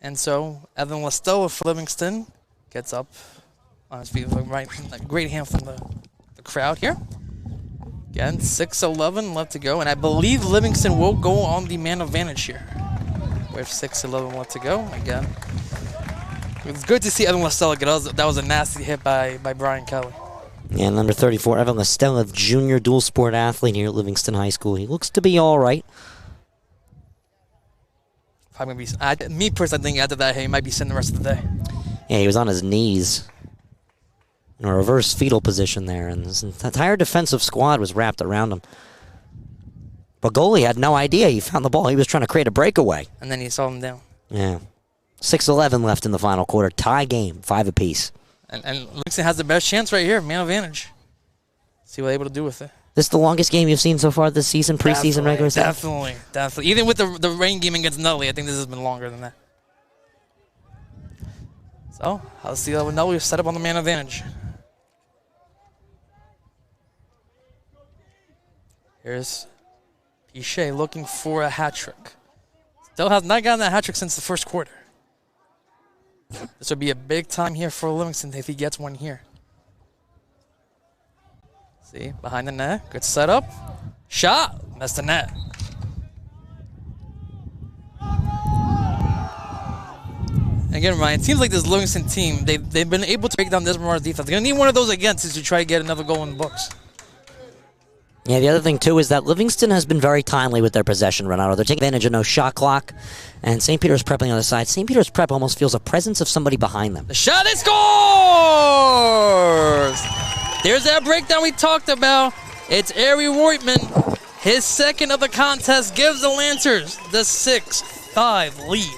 And so Evan Listella for Livingston gets up on his feet, right, great hand from the crowd here. Again, 6:11 left to go, and I believe Livingston will go on the man advantage here. With 6:11 left to go, again. It's good to see Evan Listella get out. That was a nasty hit by Brian Kelly. Yeah, number 34, Evan Listella, junior dual sport athlete here at Livingston High School. He looks to be all right. Probably gonna be. Me personally, I think after that, he might be sitting the rest of the day. Yeah, he was on his knees in a reverse fetal position there, and his entire defensive squad was wrapped around him. But goalie had no idea he found the ball. He was trying to create a breakaway. And then he saw him down. Yeah. 6:11 left in the final quarter. Tie game, 5 apiece. And Livingston has the best chance right here, man advantage. See what they're able to do with it. This is the longest game you've seen so far this season, preseason, regular season? Definitely. Even with the rain game against Nutley, I think this has been longer than that. So, let's see how Nutley set up on the man advantage. Here's Piche looking for a hat trick. Still has not gotten that hat trick since the first quarter. This would be a big time here for Livingston if he gets one here. See, behind the net. Good setup. Shot. Missed the net. And again, Ryan, it seems like this Livingston team, they've been able to break down this Marauders defense. They're going to need one of those against us to try to get another goal in the books. Yeah, the other thing, too, is that Livingston has been very timely with their possession, Renato. They're taking advantage of no shot clock, and St. Peter's Prep on the other side. St. Peter's Prep almost feels a presence of somebody behind them. The shot, it scores! There's that breakdown we talked about. It's Ari Roitman. His second of the contest gives the Lancers the 6-5 lead.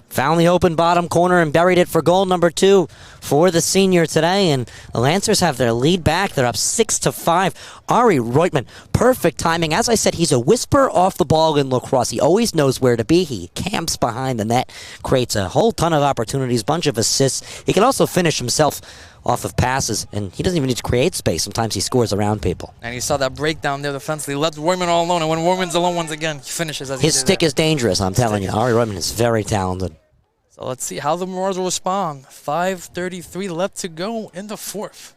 Found the open bottom corner and buried it for goal number 2 for the senior today. And the Lancers have their lead back. They're up 6-5. Ari Roitman, perfect timing. As I said, he's a whisper off the ball in lacrosse. He always knows where to be. He camps behind the net, creates a whole ton of opportunities, bunch of assists. He can also finish himself off of passes, and he doesn't even need to create space. Sometimes he scores around people. And you saw that breakdown there defensively. He left Roitman all alone, and when Roitman's alone once again, he finishes as he did. His stick is dangerous, I'm telling you. Ari Roitman is very talented. So let's see how the Marauders will respond. 5:33 left to go in the fourth.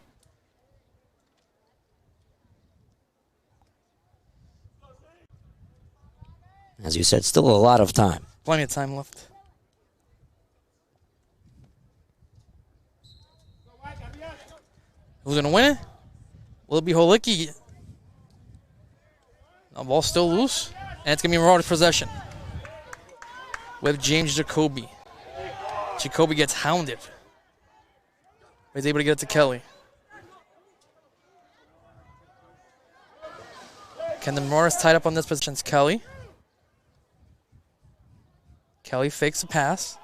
As you said, still a lot of time. Plenty of time left. Who's going to win it? Will it be Holicki? The ball's still loose, and it's going to be Marauders' possession with James Jacoby. Jacoby gets hounded. He's able to get it to Kelly. Can the Marauders tied up on this position? It's Kelly. Kelly fakes a pass.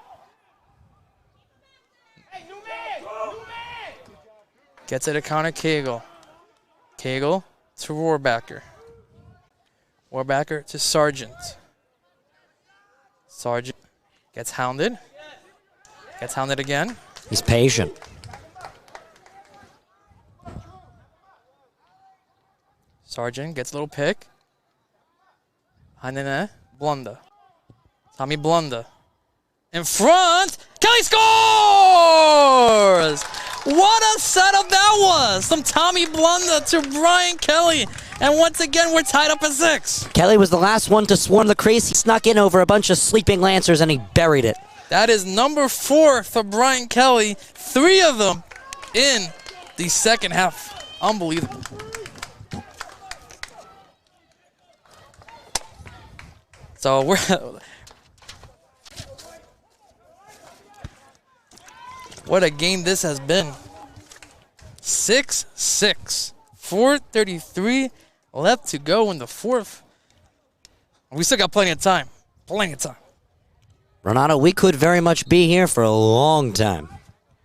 Gets it to Connor Cagle. Cagle to Rohrbacher. Rohrbacher to Sargent. Sargent gets hounded. Gets hounded again. He's patient. Sargent gets a little pick. Behind the net, Blunda. Tommy Blunda. In front, Kelly scores! What a setup that was! From Tommy Blunda to Brian Kelly. And once again, we're tied up at 6. Kelly was the last one to swarm the crease. He snuck in over a bunch of sleeping Lancers and he buried it. That is number 4 for Brian Kelly. 3 of them in the second half. Unbelievable. So we're... What a game this has been. 6-6. 4:33 left to go in the fourth. We still got plenty of time. Plenty of time. Renato, we could very much be here for a long time.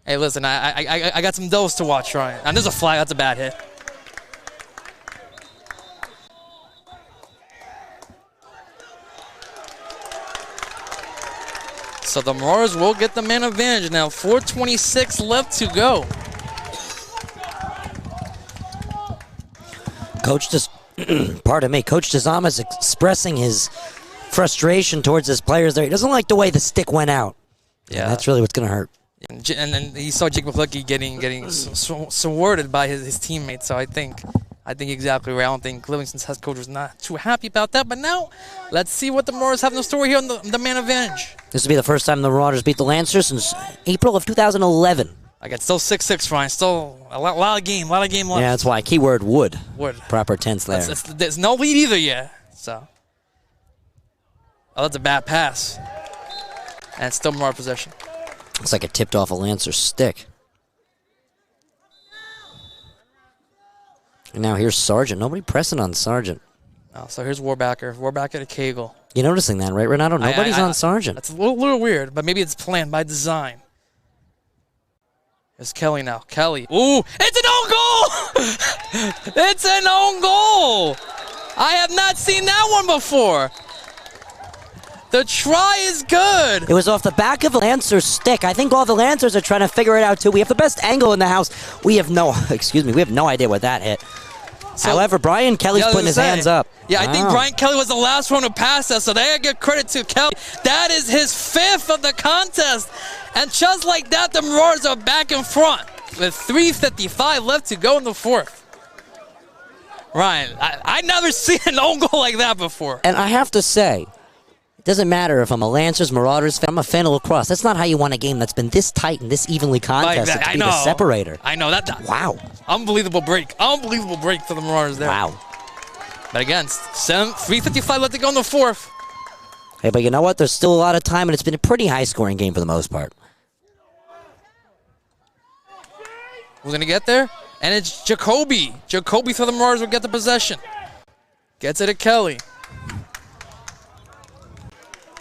Hey, listen, I got some doughs to watch, Ryan. And there's a flag. That's a bad hit. So the Marauders will get the man advantage now. 4:26 left to go. Coach Dezama is expressing his frustration towards his players there. He doesn't like the way the stick went out. Yeah, that's really what's going to hurt. And then he saw Jake McCluskey getting sworded by his teammates. So I think exactly right. I don't think Livingston's head coach was not too happy about that. But now, let's see what the Marauders have in the store here on the man advantage. This will be the first time the Marauders beat the Lancers since April of 2011. Like, it's still 6-6, Ryan. Still a lot of game left. Yeah, that's why. Keyword would. Would. Proper tense there. There's no lead either yet. So. Oh, that's a bad pass. And it's still more possession. Looks like it tipped off a Lancer stick. And now here's Sargent. Nobody pressing on Sargent. Oh, so here's Rohrbacher. Rohrbacher to Cagle. You're noticing that, right, Renato? Nobody's on Sargent. That's a little weird, but maybe it's planned by design. It's Kelly now. Kelly. Ooh, it's an own goal! It's an own goal! I have not seen that one before. The try is good. It was off the back of a Lancer's stick. I think all the Lancers are trying to figure it out, too. We have the best angle in the house. We have no idea what that hit. So, however, Brian Kelly's putting his hands up. Yeah, I think Brian Kelly was the last one to pass us, so they gotta give credit to Kelly. That is his 5th of the contest. And just like that, the Marauders are back in front with 3:55 left to go in the fourth. Ryan, I never seen an own goal like that before. And I have to say, It doesn't matter if I'm a Lancers, Marauders fan. I'm a fan of lacrosse. That's not how you won a game that's been this tight and this evenly contested to be the separator. I know that. Wow. Unbelievable break. Unbelievable break for the Marauders there. Wow. But again, 3:55 left to go in the fourth. Hey, but you know what? There's still a lot of time, and it's been a pretty high-scoring game for the most part. Who's going to get there? And it's Jacoby. Jacoby for the Marauders will get the possession. Gets it to Kelly.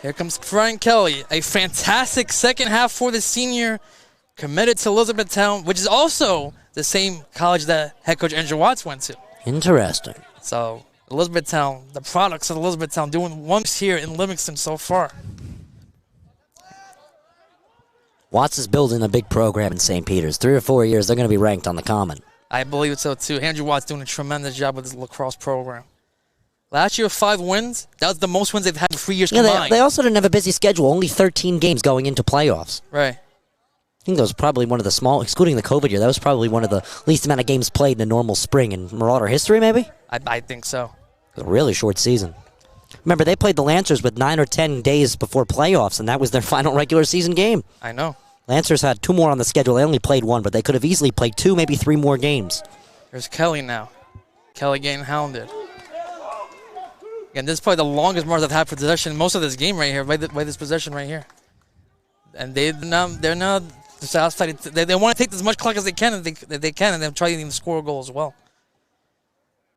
Here comes Frank Kelly. A fantastic second half for the senior. Committed to Elizabethtown, which is also the same college that head coach Andrew Watts went to. Interesting. So, Elizabethtown, the products of Elizabethtown doing wonders here in Livingston so far. Watts is building a big program in St. Peter's. 3 or 4 years, they're going to be ranked on the Common. I believe so, too. Andrew Watts doing a tremendous job with his lacrosse program. Last year, 5 wins. That was the most wins they've had in 3 years combined. They also didn't have a busy schedule. Only 13 games going into playoffs. Right. I think that was probably one of the small, excluding the COVID year, that was probably one of the least amount of games played in a normal spring in Marauder history, maybe? I think so. It was a really short season. Remember, they played the Lancers with 9 or 10 days before playoffs, and that was their final regular season game. I know. Lancers had 2 more on the schedule. They only played 1, but they could have easily played 2, maybe 3 more games. There's Kelly now. Kelly getting hounded. Again, this is probably the longest Mars I've had for possession most of this game right here, by this possession right here. And they're not satisfied. They want to take as much clock as they can, and they're trying to even score a goal as well.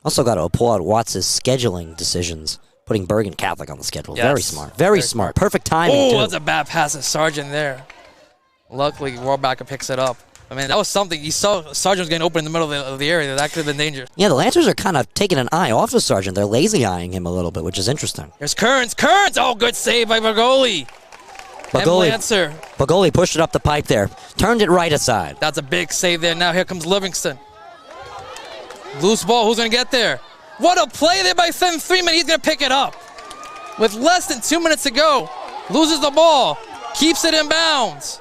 Also got to applaud Watts' scheduling decisions, putting Bergen Catholic on the schedule. Yes. Very smart. Very smart. Perfect timing, too. Oh, that's a bad pass to Sargent there. Luckily, Warbacker picks it up. I mean, that was something. You saw Sargent was getting open in the middle of the area. That could have been dangerous. Yeah, the Lancers are kind of taking an eye off of Sargent. They're lazy-eyeing him a little bit, which is interesting. There's Kearns. Kearns! Oh, good save by Bagoli. Bagoli pushed it up the pipe there. Turned it right aside. That's a big save there. Now here comes Livingston. Loose ball. Who's going to get there? What a play there by Finn Freeman. He's going to pick it up. With less than 2 minutes to go. Loses the ball. Keeps it in bounds.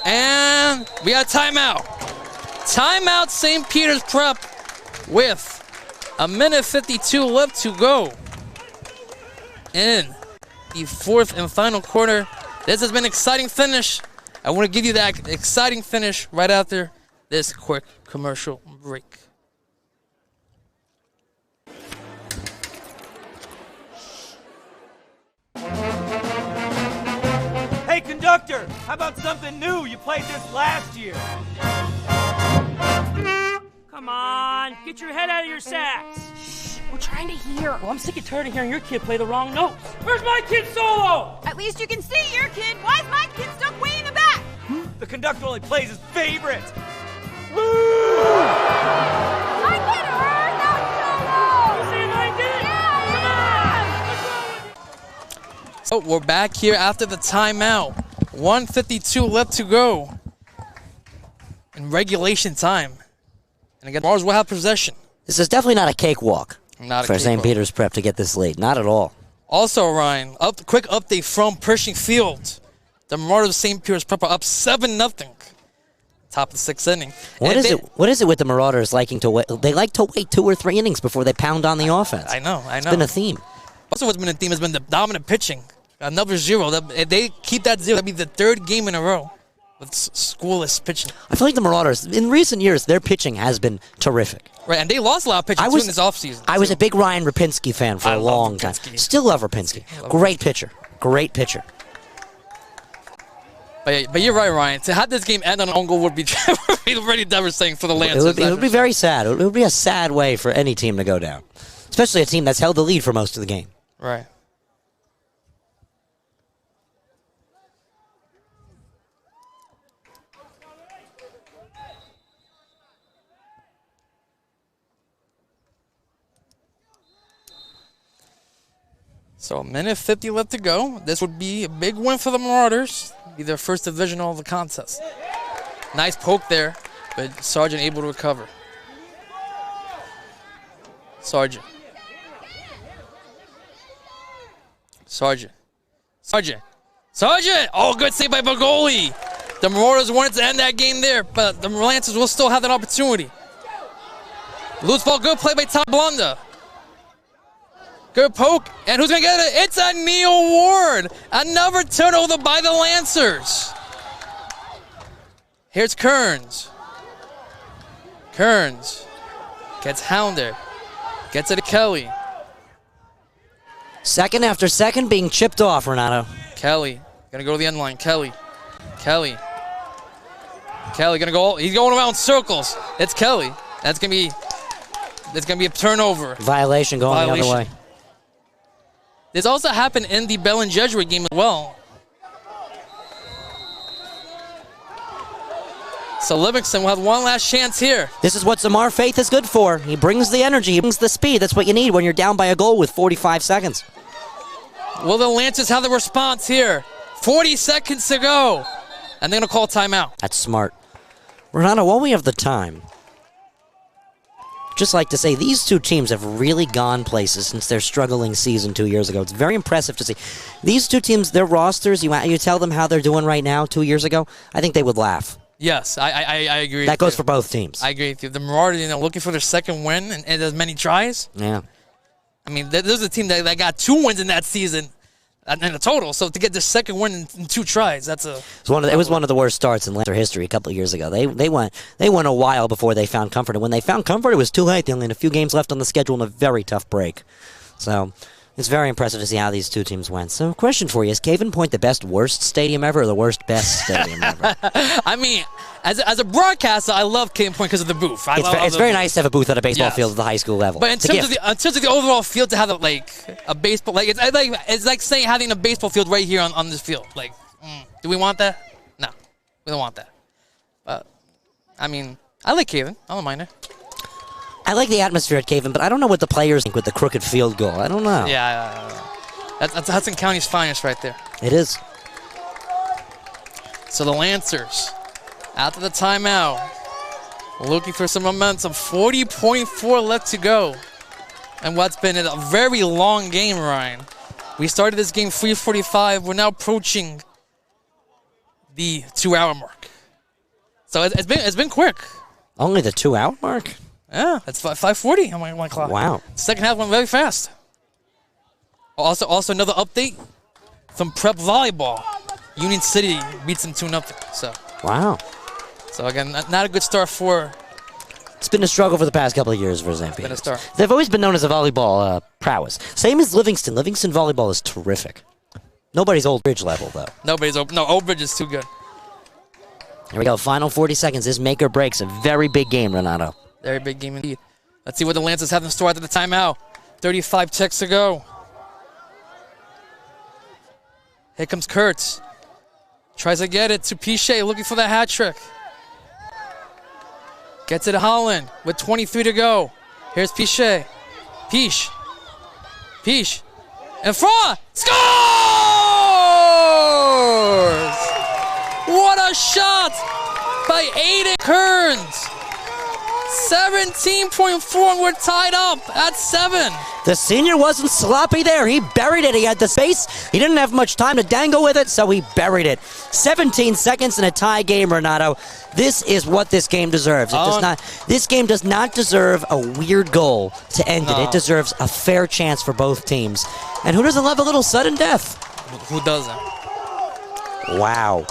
And we got a timeout. Timeout St. Peter's Prep with 1:52 left to go in the 4th and final quarter. This has been an exciting finish. I want to give you that exciting finish right after this quick commercial break. Hey, conductor, how about something new? You played this last year. Come on, get your head out of your sacks. Shh, we're trying to hear. Well, I'm sick and tired of hearing your kid play the wrong notes. Where's my kid solo? At least you can see your kid. Why is my kid stuck way in the back? The conductor only plays his favorite. My kid heard that solo. You saying I did? Yeah, So we're back here after the timeout. 1:52 left to go in regulation time. And again, Mars will have possession. This is definitely not a cakewalk for St. cakewalk. Peter's Prep to get this lead. Not at all. Also, Ryan, quick update from Pershing Field. The Marauders of St. Peter's Prep are up 7-0. Top of the 6th inning. What is it with the Marauders liking to wait? They like to wait 2 or 3 innings before they pound on the offense. I know. It's been a theme. Also, what's been a theme has been the dominant pitching. Another 0. If they keep that 0, that'd be the 3rd game in a row with scoreless pitching. I feel like the Marauders, in recent years, their pitching has been terrific. Right, and they lost a lot of pitching too in this offseason. I was a big Ryan Rapinski fan for a long time. Still love Rapinski. Great pitcher. Great pitcher. But you're right, Ryan. To have this game end on an own goal would be pretty devastating for the Lancers. It would be very sad. It would be a sad way for any team to go down, especially a team that's held the lead for most of the game. Right. So 1:50 left to go. This would be a big win for the Marauders. Be their first divisional of the contest. Nice poke there, but Sargent able to recover. Sargent. Oh, good save by Bagoli. The Marauders wanted to end that game there, but the Lancers will still have that opportunity. Loose ball, good play by Tom Blunda. Good poke. And who's going to get it? It's a Neil Ward. Another turnover by the Lancers. Here's Kearns. Kearns gets hounded. Gets it to Kelly. Second after second being chipped off, Renato. Kelly going to go to the end line. Kelly. Kelly going to go. He's going around circles. It's Kelly. That's going to be a turnover. Violation going the other way. This also happened in the Bell and Jesuit game as well. So Livingston will have one last chance here. This is what Zamar Faith is good for. He brings the energy, he brings the speed. That's what you need when you're down by a goal with 45 seconds. Will the Lancers have the response here? 40 seconds to go. And they're going to call timeout. That's smart. Renato, while we have the time, just like to say these two teams have really gone places since their struggling season 2 years ago. It's very impressive to see. These two teams, their rosters, you tell them how they're doing right now 2 years ago, I think they would laugh. Yes, I agree. That goes for both teams. I agree with you. The Marauders, looking for their second win and as many tries. Yeah. I mean, there's a team that got 2 wins in that season in the total. So to get the second win in 2 tries, that's a... It was one of the worst starts in Lancer history a couple of years ago. They went a while before they found comfort. And when they found comfort, it was too late. They only had a few games left on the schedule and a very tough break. So... it's very impressive to see how these two teams went. So, question for you. Is Caven Point the best worst stadium ever or the worst best stadium ever? I mean, as a broadcaster, I love Caven Point because of the booth. It's very nice to have a booth at a baseball field at the high school level. But in terms of the overall field, to have a baseball, it's like saying having a baseball field right here on this field. Do we want that? No, we don't want that. But, I mean, I like Caven. I don't mind it. I like the atmosphere at Caven, but I don't know what the players think with the crooked field goal. I don't know. Yeah, that's Hudson County's finest right there. It is. So the Lancers, after the timeout, looking for some momentum. 40.4 left to go. And what's been a very long game, Ryan. We started this game 3:45. We're now approaching the 2-hour mark. So it's been quick. Only the 2-hour mark? Yeah, it's 5:40 on my clock. Wow. Second half went very fast. Also another update from Prep Volleyball. Union City beats them 2-0. So. Wow. So again, not a good start for. It's been a struggle for the past couple of years for St. Peter's. Been a start. They've always been known as a volleyball prowess. Same as Livingston. Livingston volleyball is terrific. Nobody's Old Bridge level though. Old Bridge is too good. Here we go. Final 40 seconds. This make or breaks a very big game, Renato. Very big game indeed. Let's see what the Lancers have in store after the timeout. 35 ticks to go. Here comes Kurtz. Tries to get it to Pichet, looking for the hat trick. Gets it to Holland with 23 to go. Here's Pichet. Piche. In front. Scores! What a shot by Aiden Kearns. 17.4, and we're tied up at 7. The senior wasn't sloppy there. He buried it. He had the space. He didn't have much time to dangle with it, so he buried it. 17 seconds in a tie game, Renato. This is what this game deserves. This game does not deserve a weird goal to end it. It deserves a fair chance for both teams. And who doesn't love a little sudden death? Who doesn't? Wow.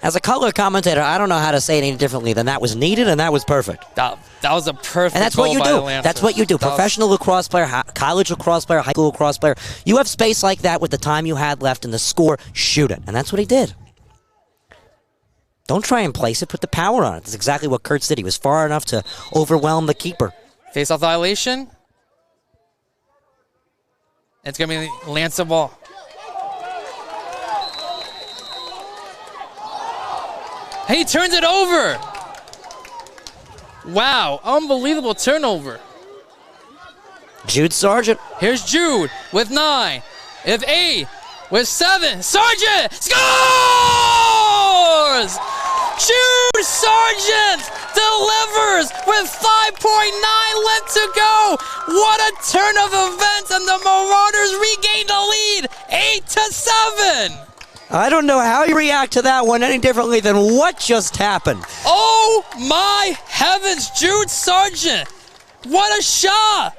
As a color commentator, I don't know how to say it any differently than that was needed and that was perfect. That was a perfect And that's what you do. That's what you do. Professional lacrosse player, college lacrosse player, high school lacrosse player. You have space like that with the time you had left and the score, shoot it. And that's what he did. Don't try and place it. Put the power on it. That's exactly what Kurtz did. He was far enough to overwhelm the keeper. Face-off violation. It's going to be Lancer ball. He turns it over. Wow, unbelievable turnover. Jude Sargent. Here's Jude with 9. If 8 with 7. Sargent scores! Jude Sargent delivers with 5.9 left to go. What a turn of events, and the Marauders regain the lead, 8-7. I don't know how you react to that one any differently than what just happened. Oh my heavens, Jude Sargent. What a shot.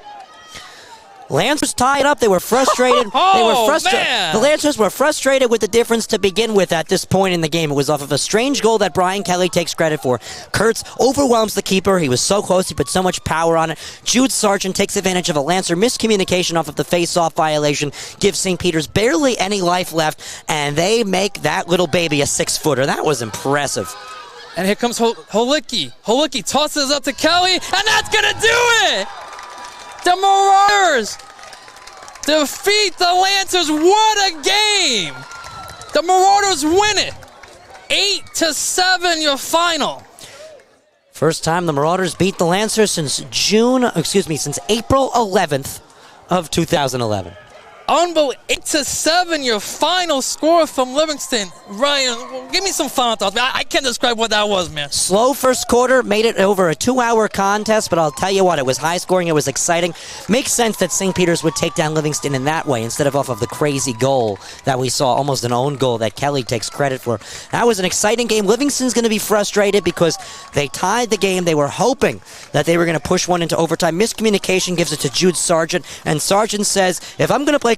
Lancers tied up. They were frustrated. Man. The Lancers were frustrated with the difference to begin with at this point in the game. It was off of a strange goal that Brian Kelly takes credit for. Kurtz overwhelms the keeper. He was so close. He put so much power on it. Jude Sargent takes advantage of a Lancer miscommunication off of the face-off violation. Gives St. Peter's barely any life left, and they make that little baby a 6-footer. That was impressive. And here comes Holicki. Holicki tosses up to Kelly, and that's going to do it! The Marauders defeat the Lancers. What a game! The Marauders win it. 8-7 your final. First time the Marauders beat the Lancers since since April 11th of 2011. Unbelievable. 8-7 your final score from Livingston. Ryan, give me some final thoughts. I can't describe what that was, man. Slow first quarter, made it over a 2-hour contest, but I'll tell you what, it was high scoring, it was exciting. Makes sense that St. Peter's would take down Livingston in that way instead of off of the crazy goal that we saw, almost an own goal that Kelly takes credit for. That was an exciting game. Livingston's going to be frustrated because they tied the game. They were hoping that they were going to push one into overtime. Miscommunication gives it to Jude Sargent, and Sargent says, if I'm going to play